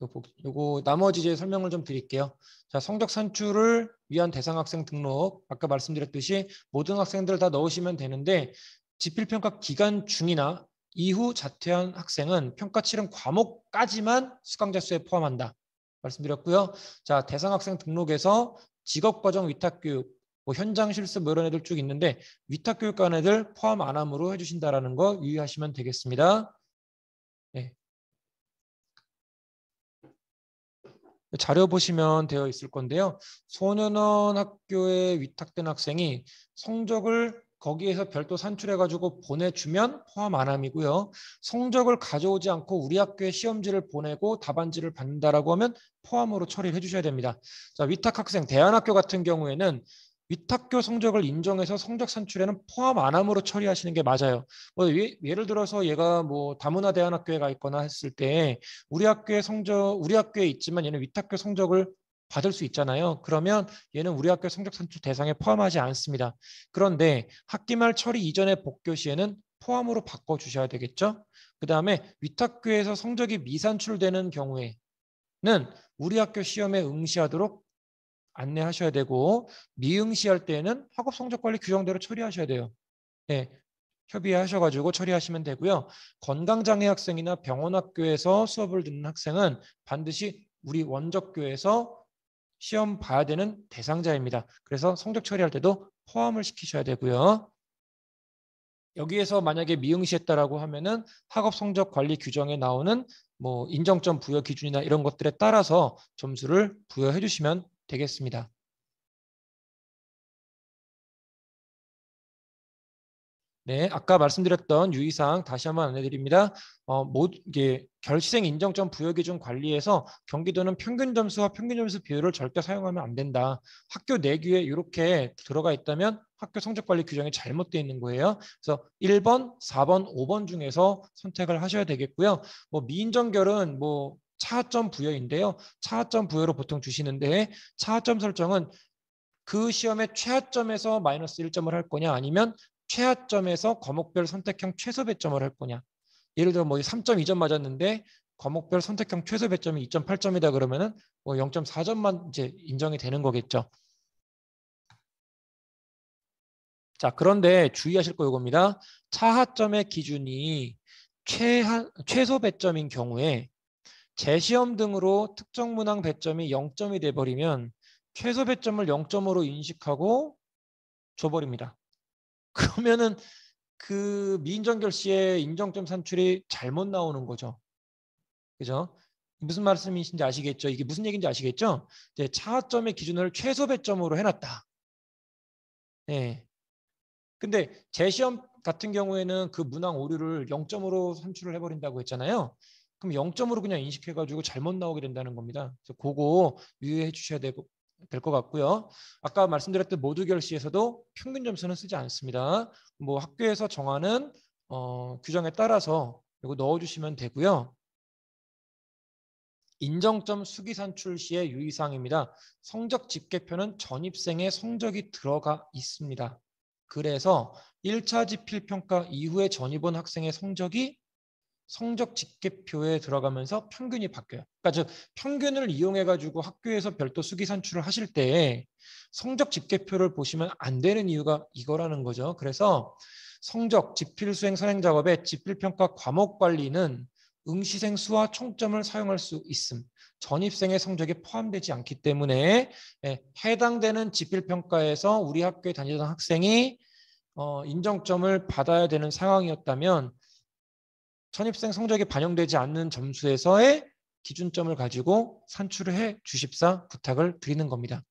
요거 나머지 이제 설명을 좀 드릴게요. 자, 성적 산출을 위한 대상 학생 등록 아까 말씀드렸듯이 모든 학생들 다 넣으시면 되는데 지필평가 기간 중이나 이후 자퇴한 학생은 평가 치른 과목까지만 수강자 수에 포함한다. 말씀드렸고요. 자, 대상 학생 등록에서 직업과정 위탁교육, 뭐 현장 실습 뭐 이런 애들 쭉 있는데 위탁교육관 애들 포함 안 함으로 해주신다라는 거 유의하시면 되겠습니다. 네. 자료 보시면 되어 있을 건데요. 소년원 학교에 위탁된 학생이 성적을 거기에서 별도 산출해가지고 보내주면 포함 안 함이고요. 성적을 가져오지 않고 우리 학교에 시험지를 보내고 답안지를 받는다라고 하면 포함으로 처리를 해주셔야 됩니다. 자, 위탁 학생, 대안학교 같은 경우에는 위탁교 성적을 인정해서 성적 산출에는 포함 안 함으로 처리하시는 게 맞아요. 뭐 예를 들어서 얘가 뭐 다문화 대안학교에 가 있거나 했을 때 우리 학교에 우리 학교에 있지만 얘는 위탁교 성적을 받을 수 있잖아요. 그러면 얘는 우리 학교 성적 산출 대상에 포함하지 않습니다. 그런데 학기 말 처리 이전에 복교 시에는 포함으로 바꿔주셔야 되겠죠. 그 다음에 위탁교에서 성적이 미산출되는 경우에는 우리 학교 시험에 응시하도록 안내하셔야 되고 미응시할 때에는 학업 성적 관리 규정대로 처리하셔야 돼요. 네, 협의하셔가지고 처리하시면 되고요. 건강장애 학생이나 병원학교에서 수업을 듣는 학생은 반드시 우리 원적교에서 시험 봐야 되는 대상자입니다. 그래서 성적 처리할 때도 포함을 시키셔야 되고요. 여기에서 만약에 미응시했다라고 하면은 학업 성적 관리 규정에 나오는 뭐 인정점 부여 기준이나 이런 것들에 따라서 점수를 부여해 주시면 되겠습니다. 네, 아까 말씀드렸던 유의사항 다시 한번 안내드립니다. 이게 결시생 인정점 부여 기준 관리에서 경기도는 평균 점수와 평균 점수 비율을 절대 사용하면 안 된다. 학교 내규에 이렇게 들어가 있다면 학교 성적 관리 규정이 잘못되어 있는 거예요. 그래서 1번, 4번, 5번 중에서 선택을 하셔야 되겠고요. 뭐 미인정결은 뭐 차하점 부여인데요. 차하점 부여로 보통 주시는데 차하점 설정은 그 시험의 최하점에서 마이너스 1점을 할 거냐 아니면 최하점에서 과목별 선택형 최소 배점을 할 거냐. 예를 들어 뭐 3.2점 맞았는데 과목별 선택형 최소 배점이 2.8점이다 그러면은 뭐 0.4점만 이제 인정이 되는 거겠죠. 자, 그런데 주의하실 거 이겁니다. 차하점의 기준이 최소 배점인 경우에 재시험 등으로 특정 문항 배점이 0점이 돼버리면 최소 배점을 0점으로 인식하고 줘버립니다. 그러면은 그 미인정결 시에 인정점 산출이 잘못 나오는 거죠. 그죠? 무슨 말씀이신지 아시겠죠? 이게 무슨 얘기인지 아시겠죠? 이제 차하점의 기준을 최소 배점으로 해놨다. 네. 근데 재시험 같은 경우에는 그 문항 오류를 0점으로 산출을 해버린다고 했잖아요. 그럼 0점으로 그냥 인식해가지고 잘못 나오게 된다는 겁니다. 그래서 그거 유의해 주셔야 될 것 같고요. 아까 말씀드렸던 모두 결시에서도 평균 점수는 쓰지 않습니다. 뭐 학교에서 정하는 규정에 따라서 이거 넣어주시면 되고요. 인정점 수기 산출 시의 유의사항입니다. 성적 집계표는 전입생의 성적이 들어가 있습니다. 그래서 1차 지필평가 이후에 전입 온 학생의 성적이 성적 집계표에 들어가면서 평균이 바뀌어요. 그러니까 즉 평균을 이용해 가지고 학교에서 별도 수기 산출을 하실 때 성적 집계표를 보시면 안 되는 이유가 이거라는 거죠. 그래서 성적 지필 수행 선행 작업의 지필평가 과목 관리는 응시생 수와 총점을 사용할 수 있음. 전입생의 성적에 포함되지 않기 때문에 해당되는 지필평가에서 우리 학교에 다니던 학생이 인정점을 받아야 되는 상황이었다면 전입생 성적이 반영되지 않는 점수에서의 기준점을 가지고 산출을 해 주십사 부탁을 드리는 겁니다.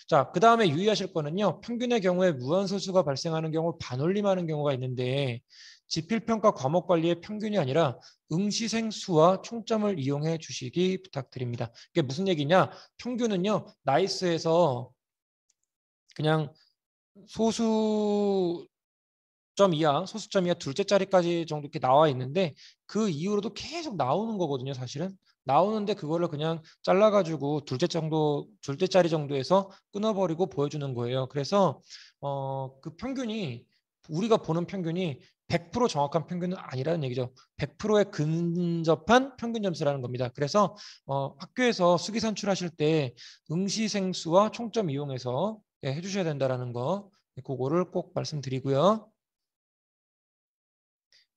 자, 그 다음에 유의하실 거는요. 평균의 경우에 무한소수가 발생하는 경우 반올림하는 경우가 있는데 지필평가 과목 관리의 평균이 아니라 응시생 수와 총점을 이용해 주시기 부탁드립니다. 이게 무슨 얘기냐? 평균은요. 나이스에서 그냥 소수점 이하, 소수점 이하 둘째 자리까지 정도 이렇게 나와 있는데 그 이후로도 계속 나오는 거거든요, 사실은. 나오는데 그거를 그냥 잘라가지고 둘째 자리 정도에서 끊어버리고 보여주는 거예요. 그래서 그 평균이 우리가 보는 평균이 100% 정확한 평균은 아니라는 얘기죠. 100%에 근접한 평균 점수라는 겁니다. 그래서 학교에서 수기 산출하실 때 응시생수와 총점 이용해서 해주셔야 된다는 거, 그거를 꼭 말씀드리고요.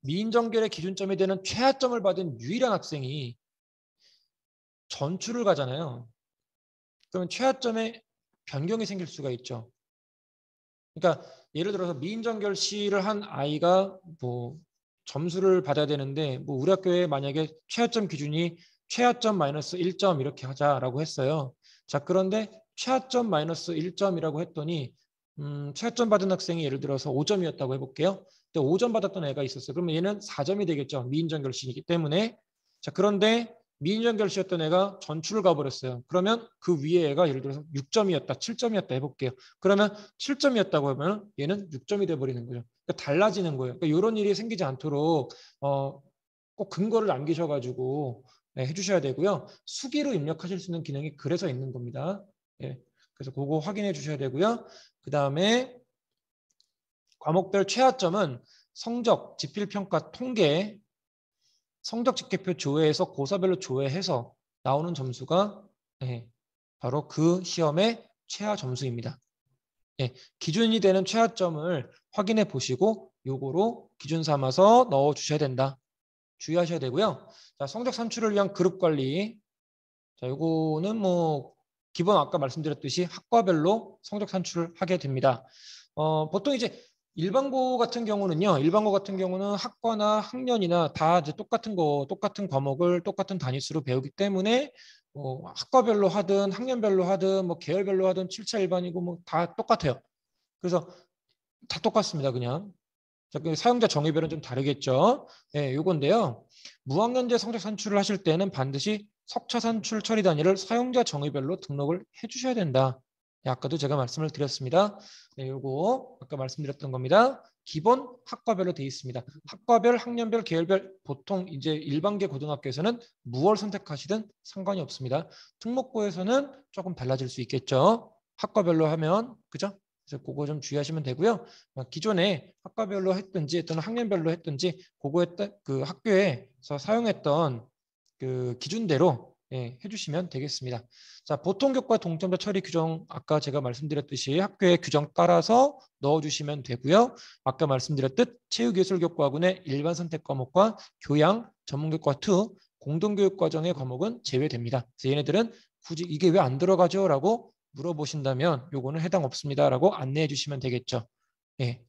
미인정결의 기준점이 되는 최하점을 받은 유일한 학생이 전출을 가잖아요. 그러면 최하점에 변경이 생길 수가 있죠. 그러니까 예를 들어서 미인정결 시를 한 아이가 뭐 점수를 받아야 되는데 뭐 우리 학교에 만약에 최하점 기준이 최하점 마이너스 1점 이렇게 하자라고 했어요. 자, 그런데 최하점 마이너스 1점이라고 했더니 최하점 받은 학생이 예를 들어서 5점이었다고 해볼게요. 근데 5점 받았던 애가 있었어요. 그러면 얘는 4점이 되겠죠. 미인정결 시이기 때문에. 자, 그런데 미인정결 시였던 애가 전출을 가버렸어요. 그러면 그 위에 애가 예를 들어서 6점이었다, 7점이었다 해볼게요. 그러면 7점이었다고 하면 얘는 6점이 돼버리는 거죠. 그러니까 달라지는 거예요. 그러니까 이런 일이 생기지 않도록 꼭 근거를 남기셔가지고 해주셔야 되고요. 수기로 입력하실 수 있는 기능이 그래서 있는 겁니다. 예, 그래서 그거 확인해 주셔야 되고요. 그 다음에 과목별 최하점은 성적, 지필평가, 통계, 성적 집계표 조회에서 고사별로 조회해서 나오는 점수가 바로 그 시험의 최하 점수입니다. 기준이 되는 최하점을 확인해 보시고 요거로 기준 삼아서 넣어 주셔야 된다. 주의하셔야 되고요. 자, 성적 산출을 위한 그룹 관리. 자, 요거는 뭐 기본 아까 말씀드렸듯이 학과별로 성적 산출을 하게 됩니다. 보통 이제 일반고 같은 경우는 학과나 학년이나 다 이제 똑같은 과목을 똑같은 단위수로 배우기 때문에 학과별로 하든 학년별로 하든 뭐 계열별로 하든 7차 일반이고 뭐 다 똑같아요. 그래서 다 똑같습니다, 그냥. 자, 그 사용자 정의별은 좀 다르겠죠. 예, 요건데요. 무학년제 성적 산출을 하실 때는 반드시 석차 산출 처리 단위를 사용자 정의별로 등록을 해주셔야 된다. 예, 아까도 제가 말씀을 드렸습니다. 네, 요거 아까 말씀드렸던 겁니다. 기본 학과별로 되어 있습니다. 학과별, 학년별, 계열별 보통 이제 일반계 고등학교에서는 무엇을 선택하시든 상관이 없습니다. 특목고에서는 조금 달라질 수 있겠죠. 학과별로 하면 그죠? 그래서 그거 좀 주의하시면 되고요. 기존에 학과별로 했든지 또는 학년별로 했든지 그거에 그 학교에서 사용했던 그 기준대로 해주시면 되겠습니다. 자, 보통교과 동점자 처리 규정 아까 제가 말씀드렸듯이 학교의 규정 따라서 넣어주시면 되고요. 아까 말씀드렸듯 체육예술교과군의 일반 선택 과목과 교양, 전문교과 2, 공동교육과정의 과목은 제외됩니다. 그래서 얘네들은 굳이 이게 왜 안 들어가죠? 라고 물어보신다면 요거는 해당 없습니다라고 안내해 주시면 되겠죠. 예.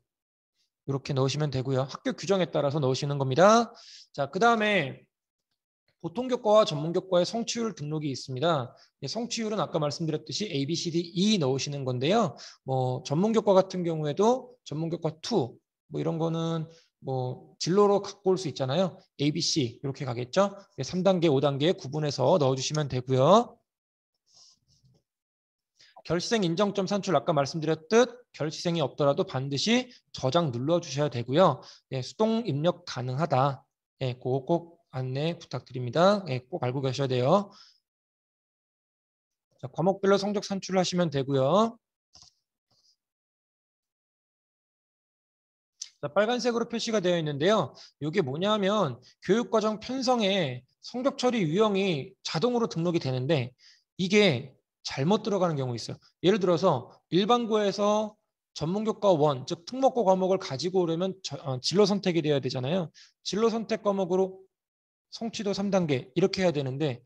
이렇게 넣으시면 되고요. 학교 규정에 따라서 넣으시는 겁니다. 자, 그다음에 보통교과와 전문교과의 성취율 등록이 있습니다. 성취율은 아까 말씀드렸듯이 A, B, C, D, E 넣으시는 건데요. 뭐 전문교과 같은 경우에도 전문교과 2, 뭐 이런 거는 뭐 진로로 갖고 올 수 있잖아요. A, B, C 이렇게 가겠죠. 3단계, 5단계에 구분해서 넣어주시면 되고요. 결시생 인정점 산출 아까 말씀드렸듯 결시생이 없더라도 반드시 저장 눌러주셔야 되고요. 수동 입력 가능하다. 그거 꼭 안내 부탁드립니다. 꼭 알고 계셔야 돼요. 자, 과목별로 성적 산출하시면 되고요. 자, 빨간색으로 표시가 되어 있는데요. 이게 뭐냐면 교육과정 편성에 성적 처리 유형이 자동으로 등록이 되는데 이게 잘못 들어가는 경우 있어요. 예를 들어서 일반고에서 전문교과 1, 즉 특목고 과목을 가지고 오려면 진로 선택이 되어야 되잖아요. 진로 선택 과목으로 성취도 3단계 이렇게 해야 되는데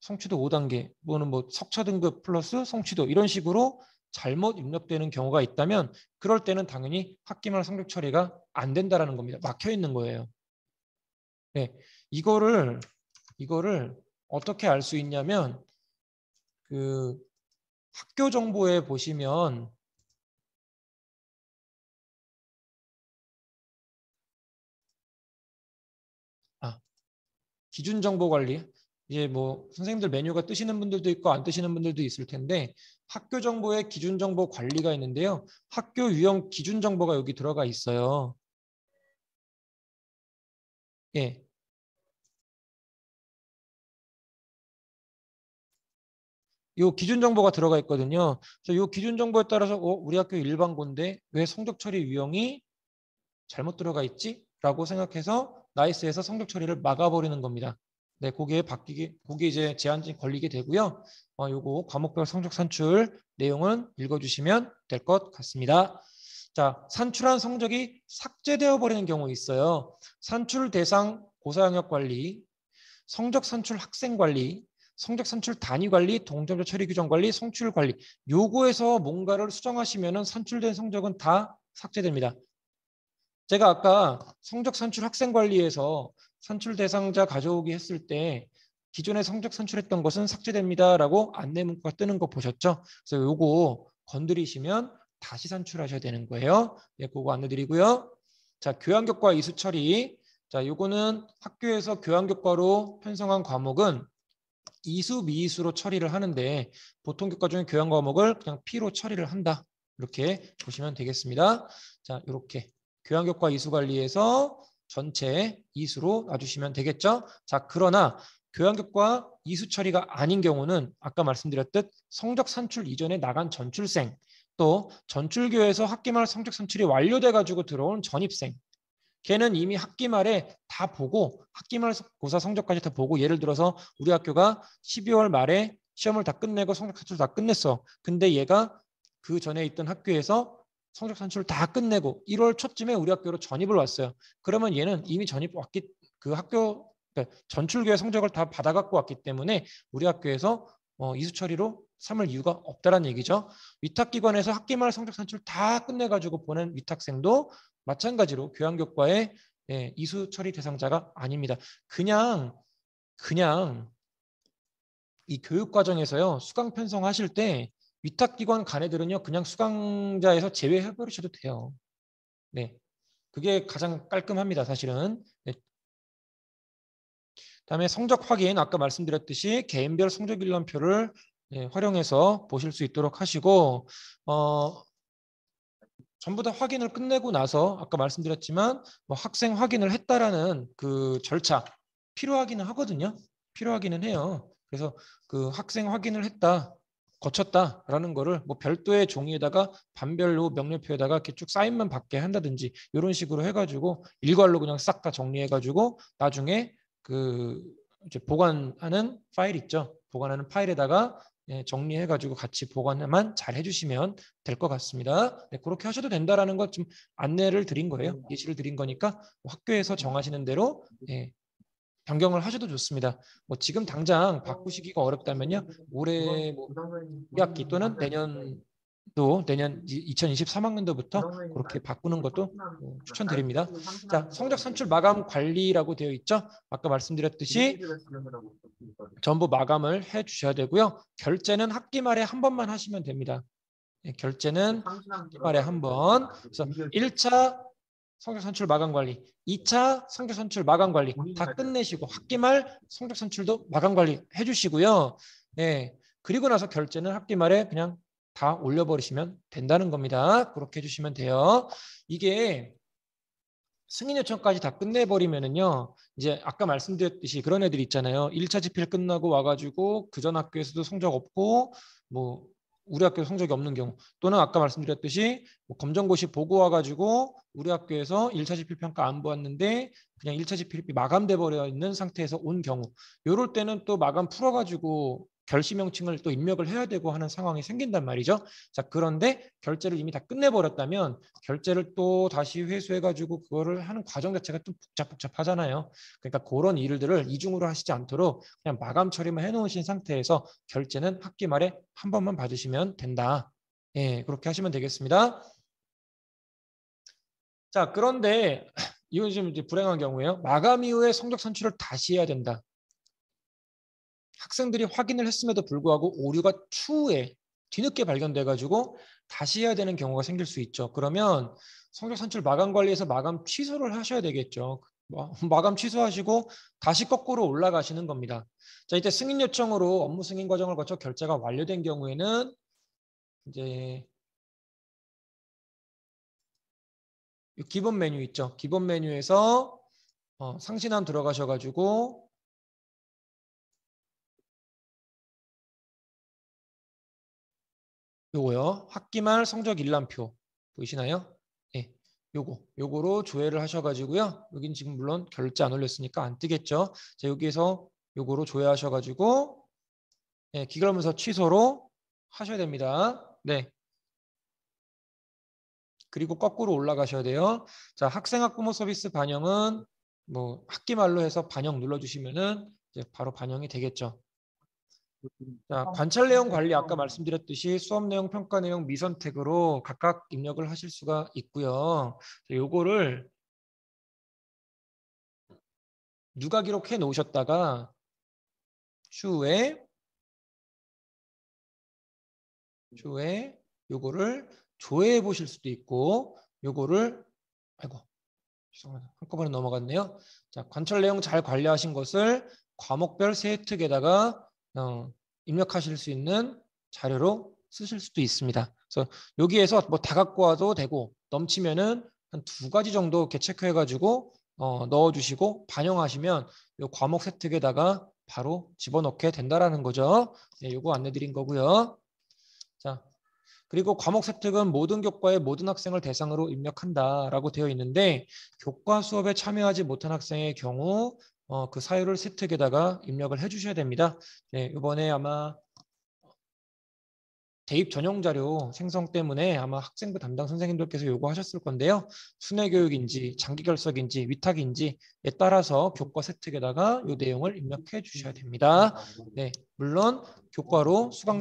성취도 5단계, 뭐는 뭐 석차 등급 플러스 성취도 이런 식으로 잘못 입력되는 경우가 있다면 그럴 때는 당연히 학기말 성적 처리가 안 된다라는 겁니다. 막혀 있는 거예요. 네, 이거를 어떻게 알 수 있냐면 그 학교 정보에 보시면 기준 정보 관리 이제 뭐 선생님들 메뉴가 뜨시는 분들도 있고 안 뜨시는 분들도 있을 텐데 학교 정보에 기준 정보 관리가 있는데요. 학교 유형 기준 정보가 여기 들어가 있어요. 예. 요 기준 정보가 들어가 있거든요. 그래서 요 기준 정보에 따라서 우리 학교 일반고인데 왜 성적 처리 유형이 잘못 들어가 있지? 나이스라고 생각해서 나이스에서 성적 처리를 막아버리는 겁니다. 네, 거기에 이제 제한이 걸리게 되고요. 요거 과목별 성적 산출 내용은 읽어주시면 될 것 같습니다. 자, 산출한 성적이 삭제되어 버리는 경우 있어요. 산출 대상 고사 영역 관리, 성적 산출 학생 관리, 성적 산출 단위 관리, 동점자 처리 규정 관리, 성취율 관리. 요거에서 뭔가를 수정하시면은 산출된 성적은 다 삭제됩니다. 제가 아까 성적 산출 학생 관리에서 산출 대상자 가져오기 했을 때 기존에 성적 산출했던 것은 삭제됩니다라고 안내 문구가 뜨는 거 보셨죠? 그래서 요거 건드리시면 다시 산출하셔야 되는 거예요. 예, 그거 안내드리고요. 자, 교양교과 이수 처리. 자, 요거는 학교에서 교양교과로 편성한 과목은 이수, 미이수로 처리를 하는데 보통 교과 중에 교양 과목을 그냥 P로 처리를 한다. 이렇게 보시면 되겠습니다. 자, 이렇게 교양교과 이수 관리에서 전체 이수로 놔주시면 되겠죠. 자, 그러나 교양교과 이수 처리가 아닌 경우는 아까 말씀드렸듯 성적 산출 이전에 나간 전출생, 또 전출교에서 학기 말 성적 산출이 완료돼 가지고 들어온 전입생, 걔는 이미 학기 말에 다 보고 학기 말 고사 성적까지 다 보고, 예를 들어서 우리 학교가 12월 말에 시험을 다 끝내고 성적 산출 다 끝냈어. 근데 얘가 그 전에 있던 학교에서 성적 산출을 다 끝내고 1월 초쯤에 우리 학교로 전입을 왔어요. 그러면 얘는 이미 전입 왔기, 그 학교 그러니까 전출교의 성적을 다 받아갖고 왔기 때문에 우리 학교에서 이수 처리로 삼을 이유가 없다라는 얘기죠. 위탁기관에서 학기 말 성적 산출 다 끝내가지고 보낸 위탁생도 마찬가지로 교양교과의 이수 처리 대상자가 아닙니다. 그냥 이 교육 과정에서요, 수강 편성하실 때 위탁기관 간 애들은요 그냥 수강자에서 제외해 버리셔도 돼요. 네, 그게 가장 깔끔합니다, 사실은. 네. 다음에 성적 확인, 아까 말씀드렸듯이 개인별 성적 일람표를 활용해서 보실 수 있도록 하시고, 전부 다 확인을 끝내고 나서 아까 말씀드렸지만 뭐 학생 확인을 했다라는 그 절차 필요하기는 하거든요. 필요하기는 해요. 그래서 그 학생 확인을 했다, 거쳤다라는 거를 뭐 별도의 종이에다가 반별로 명령표에다가 이렇게 쭉 사인만 받게 한다든지 이런 식으로 해가지고 일괄로 그냥 싹 다 정리해가지고 나중에 그 이제 보관하는 파일 있죠. 보관하는 파일에다가 정리해가지고 같이 보관만 잘 해주시면 될 것 같습니다. 네, 그렇게 하셔도 된다라는 것 좀 안내를 드린 거예요. 예시를 드린 거니까 학교에서 정하시는 대로 변경을 하셔도 좋습니다. 뭐 지금 당장 바꾸시기가 어렵다면요, 올해 뭐 2학기 또는 내년 2023학년도부터 그렇게 바꾸는 것도 추천드립니다. 자, 성적 산출 마감 관리라고 되어 있죠. 아까 말씀드렸듯이 전부 마감을 해 주셔야 되고요. 결제는 학기 말에 한 번만 하시면 됩니다. 결제는 학기 말에 한 번. 그래서 1차 성적 산출 마감 관리, 2차 성적 산출 마감 관리 다 끝내시고 학기 말 성적 산출도 마감 관리 해주시고요. 네, 그리고 나서 결제는 학기 말에 그냥 다 올려버리시면 된다는 겁니다. 그렇게 해주시면 돼요. 이게 승인 요청까지 다 끝내버리면은요, 이제 아까 말씀드렸듯이 그런 애들 있잖아요. 1차 집필 끝나고 와가지고 그 전 학교에서도 성적 없고, 뭐 우리 학교 성적이 없는 경우, 또는 아까 말씀드렸듯이 뭐 검정고시 보고 와가지고 우리 학교에서 1차 집필 평가 안 보았는데 그냥 1차 집필이 마감돼 버려 있는 상태에서 온 경우, 요럴 때는 또 마감 풀어가지고 결시 명칭을 또 입력을 해야 되고 하는 상황이 생긴단 말이죠. 자, 그런데 결제를 이미 다 끝내버렸다면 결제를 또 다시 회수해가지고 그거를 하는 과정 자체가 좀 복잡하잖아요. 그러니까 그런 일들을 이중으로 하시지 않도록 그냥 마감 처리만 해놓으신 상태에서 결제는 학기 말에 한 번만 받으시면 된다. 예, 그렇게 하시면 되겠습니다. 자, 그런데 이건 좀 이제 불행한 경우예요. 마감 이후에 성적 산출을 다시 해야 된다. 학생들이 확인을 했음에도 불구하고 오류가 추후에 뒤늦게 발견돼가지고 다시 해야 되는 경우가 생길 수 있죠. 그러면 성적 산출 마감 관리에서 마감 취소를 하셔야 되겠죠. 마감 취소하시고 다시 거꾸로 올라가시는 겁니다. 자, 이때 승인 요청으로 업무 승인 과정을 거쳐 결제가 완료된 경우에는 이제 기본 메뉴 있죠. 기본 메뉴에서 상신함 들어가셔가지고 요거요. 학기 말 성적 일람표 보이시나요? 예. 요거로 조회를 하셔가지고요. 여긴 지금 물론 결제 안 올렸으니까 안 뜨겠죠. 자, 여기에서 요거로 조회하셔가지고 기결문서 취소로 하셔야 됩니다. 네. 그리고 거꾸로 올라가셔야 돼요. 자, 학생학부모 서비스 반영은 뭐 학기말로 해서 반영 눌러주시면은 이제 바로 반영이 되겠죠. 자, 관찰 내용 관리 아까 말씀드렸듯이 수업 내용, 평가 내용 미선택으로 각각 입력을 하실 수가 있고요. 자, 요거를 누가 기록해 놓으셨다가 추후에 요거를 조회해 보실 수도 있고 요거를 아이고 죄송합니다. 한꺼번에 넘어갔네요. 자, 관찰 내용 잘 관리하신 것을 과목별 새 혜택에다가 입력하실 수 있는 자료로 쓰실 수도 있습니다. 그래서 여기에서 뭐 다 갖고 와도 되고 넘치면은 한 2가지 정도 이렇게 체크해가지고 넣어주시고 반영하시면 이 과목 혜택에다가 바로 집어넣게 된다라는 거죠. 네, 요거 안내드린 거고요. 자, 그리고 과목 혜택은 모든 교과의 모든 학생을 대상으로 입력한다라고 되어 있는데 교과 수업에 참여하지 못한 학생의 경우 그 사유를 혜택에다가 입력을 해주셔야 됩니다. 네, 이번에 아마 대입 전형 자료 생성 때문에 아마 학생부 담당 선생님들께서 요구하셨을 건데요. 순회 교육인지 장기 결석인지 위탁인지에 따라서 교과 혜택에다가 이 내용을 입력해 주셔야 됩니다. 네, 물론 교과로 수강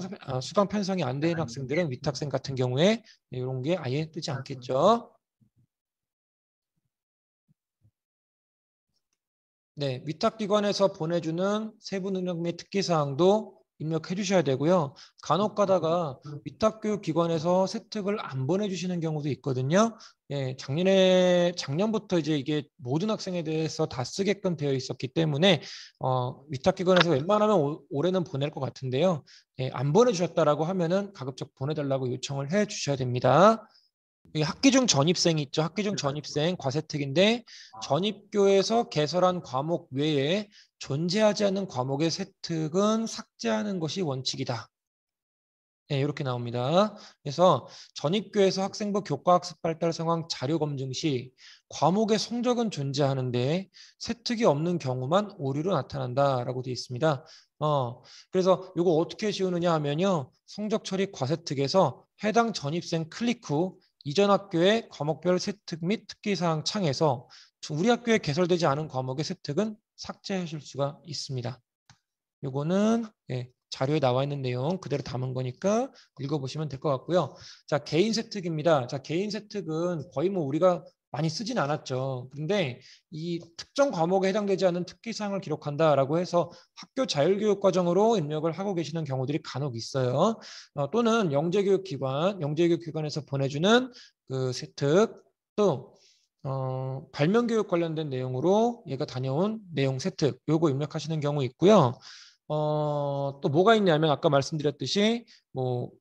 편성이 안 되는 학생들은 위탁생 같은 경우에 이런 게 아예 뜨지 않겠죠. 네, 위탁기관에서 보내주는 세부 능력 및 특기사항도 입력해 주셔야 되고요. 간혹 가다가 위탁교육기관에서 세특을 안 보내주시는 경우도 있거든요. 예, 작년부터 이제 이게 모든 학생에 대해서 다 쓰게끔 되어 있었기 때문에 위탁기관에서 웬만하면 올해는 보낼 것 같은데요. 예, 안 보내주셨다라고 하면은 가급적 보내달라고 요청을 해 주셔야 됩니다. 학기 중 전입생이 있죠. 학기 중 전입생 과세특인데 전입교에서 개설한 과목 외에 존재하지 않는 과목의 세특은 삭제하는 것이 원칙이다. 네, 이렇게 나옵니다. 그래서 전입교에서 학생부 교과학습 발달 상황 자료 검증 시 과목의 성적은 존재하는데 세특이 없는 경우만 오류로 나타난다라고 되어 있습니다. 그래서 이거 어떻게 지우느냐 하면요. 성적 처리 과세특에서 해당 전입생 클릭 후 이전 학교의 과목별 세특 및 특기사항 창에서 우리 학교에 개설되지 않은 과목의 세특은 삭제하실 수가 있습니다. 요거는 자료에 나와 있는 내용 그대로 담은 거니까 읽어보시면 될 것 같고요. 자, 개인 세특입니다. 자, 개인 세특은 거의 뭐 우리가 많이 쓰진 않았죠. 근데 이 특정 과목에 해당되지 않는 특기사항을 기록한다라고 해서 학교 자율교육과정으로 입력을 하고 계시는 경우들이 간혹 있어요. 또는 영재교육기관에서 보내주는 그 세특 또 발명교육 관련된 내용으로 얘가 다녀온 내용 세특 요거 입력하시는 경우 있고요. 또 뭐가 있냐면 아까 말씀드렸듯이 뭐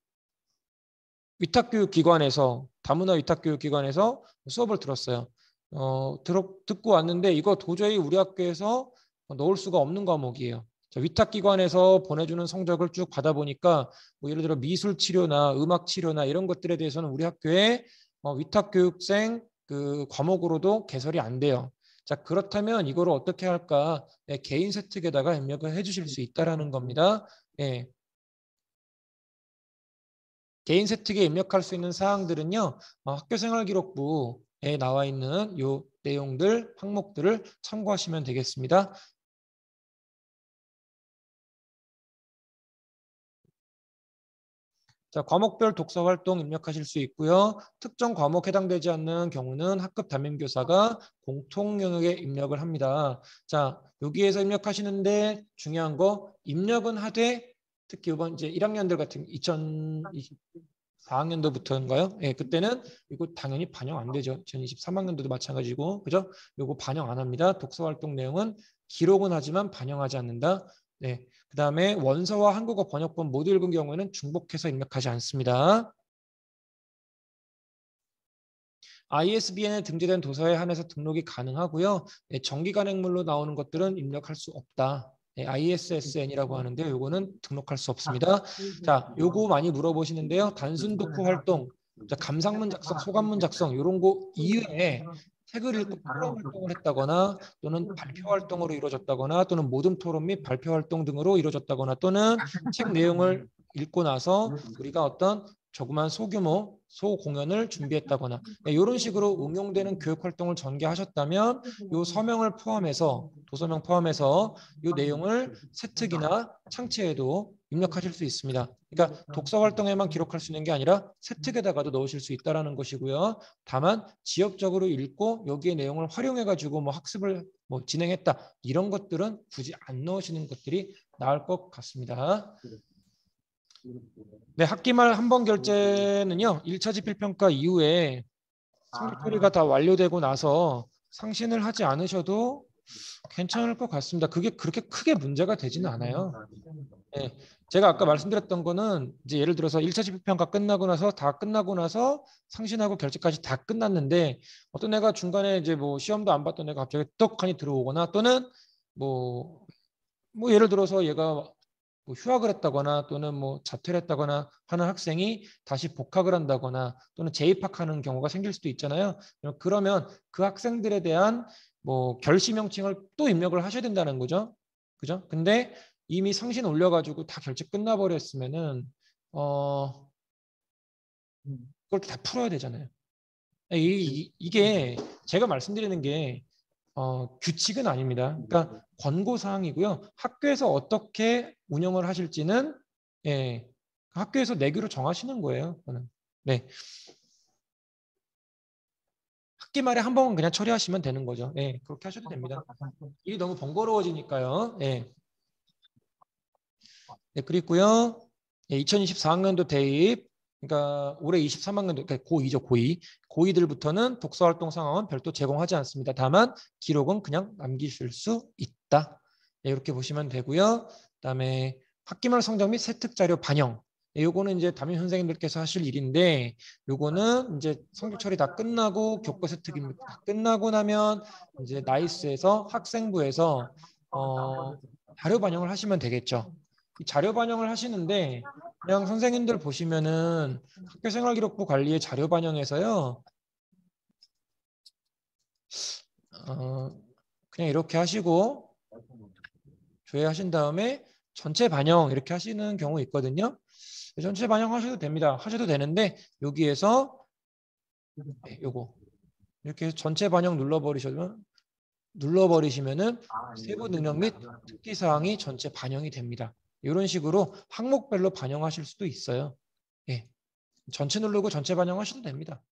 위탁교육기관에서 다문화 위탁교육기관에서 수업을 들었어요. 듣고 왔는데 이거 도저히 우리 학교에서 넣을 수가 없는 과목이에요. 위탁기관에서 보내주는 성적을 쭉 받아보니까 뭐 예를 들어 미술치료나 음악치료나 이런 것들에 대해서는 우리 학교에 위탁교육생 그 과목으로도 개설이 안 돼요. 자, 그렇다면 이거를 어떻게 할까? 네, 개인 세특에다가 입력을 해주실 수 있다라는 겁니다. 네. 개인 세특에 입력할 수 있는 사항들은요. 학교생활기록부에 나와 있는 요 내용들, 항목들을 참고하시면 되겠습니다. 자, 과목별 독서 활동 입력하실 수 있고요. 특정 과목 해당되지 않는 경우는 학급 담임교사가 공통 영역에 입력을 합니다. 자, 여기에서 입력하시는데 중요한 거 입력은 하되 특히 이번 이제 1학년들 같은 2024학년도부터인가요? 예, 그때는 이거 당연히 반영 안 되죠. 2023학년도도 마찬가지고, 그죠? 이거 반영 안 합니다. 독서 활동 내용은 기록은 하지만 반영하지 않는다. 네. 그다음에 원서와 한국어 번역본 모두 읽은 경우에는 중복해서 입력하지 않습니다. ISBN에 등재된 도서에 한해서 등록이 가능하고요. 네, 정기 간행물로 나오는 것들은 입력할 수 없다. 네, ISSN이라고 하는데요. 요거는 등록할 수 없습니다. 자, 요거 많이 물어보시는데요. 단순 독후 활동 자, 감상문 작성, 소감문 작성 이런 거 이외에 책을 읽고 토론 활동을 했다거나 또는 발표 활동으로 이루어졌다거나 또는 모둠 토론 및 발표 활동 등으로 이루어졌다거나 또는 책 내용을 읽고 나서 우리가 어떤 조그만 소규모 소공연을 준비했다거나 이런 식으로 응용되는 교육 활동을 전개하셨다면 이 서명을 포함해서 도서명 포함해서 이 내용을 세특이나 창체에도 입력하실 수 있습니다. 그러니까 독서 활동에만 기록할 수 있는 게 아니라 세특에다가도 넣으실 수 있다라는 것이고요. 다만 지역적으로 읽고 여기에 내용을 활용해 가지고 뭐 학습을 뭐 진행했다 이런 것들은 굳이 안 넣으시는 것들이 나을 것 같습니다. 네, 학기 말 한 번 결제는요. 1차 지필평가 이후에 성적 처리가 다 완료되고 나서 상신을 하지 않으셔도 괜찮을 것 같습니다. 그게 그렇게 크게 문제가 되지는 않아요. 네, 제가 아까 말씀드렸던 거는 이제 예를 들어서 1차 지필평가 끝나고 나서 다 끝나고 나서 상신하고 결제까지 다 끝났는데 어떤 애가 중간에 이제 뭐 시험도 안 봤던 애가 갑자기 떡하니 들어오거나 또는 뭐 예를 들어서 얘가 뭐 휴학을 했다거나 또는 뭐 자퇴를 했다거나 하는 학생이 다시 복학을 한다거나 또는 재입학하는 경우가 생길 수도 있잖아요. 그러면 그 학생들에 대한 뭐 결시 명칭을 또 입력을 하셔야 된다는 거죠. 그죠? 근데 이미 상신 올려가지고 다 결제 끝나버렸으면은 그걸 다 풀어야 되잖아요. 이게 제가 말씀드리는 게 규칙은 아닙니다. 그러니까 권고 사항이고요. 학교에서 어떻게 운영을 하실지는 예, 학교에서 내규로 정하시는 거예요. 저는. 네. 학기 말에 한 번은 그냥 처리하시면 되는 거죠. 예, 그렇게 하셔도 됩니다. 일이 너무 번거로워지니까요. 예. 네, 그리고요. 예, 2024학년도 대입 그러니까 올해 23학년도 그러니까 고2죠, 고2. 고2들부터는 독서 활동 상황은 별도 제공하지 않습니다. 다만 기록은 그냥 남기실 수 있다. 네, 이렇게 보시면 되고요. 그다음에 학기말 성적 및 세특 자료 반영. 네, 요거는 이제 담임 선생님들께서 하실 일인데 요거는 이제 성적 처리 다 끝나고 교과 세특입니다. 다 끝나고 나면 이제 나이스에서 학생부에서 자료 반영을 하시면 되겠죠. 이 자료 반영을 하시는데 그냥 선생님들 보시면은 학교생활기록부 관리의 자료 반영에서요. 그냥 이렇게 하시고 조회하신 다음에 전체 반영 이렇게 하시는 경우 있거든요. 전체 반영하셔도 됩니다. 하셔도 되는데 여기에서 네, 요거 이렇게 전체 반영 눌러버리시면은 세부 능력 및 특기 사항이 전체 반영이 됩니다. 이런 식으로 항목별로 반영하실 수도 있어요. 예. 전체 누르고 전체 반영하셔도 됩니다.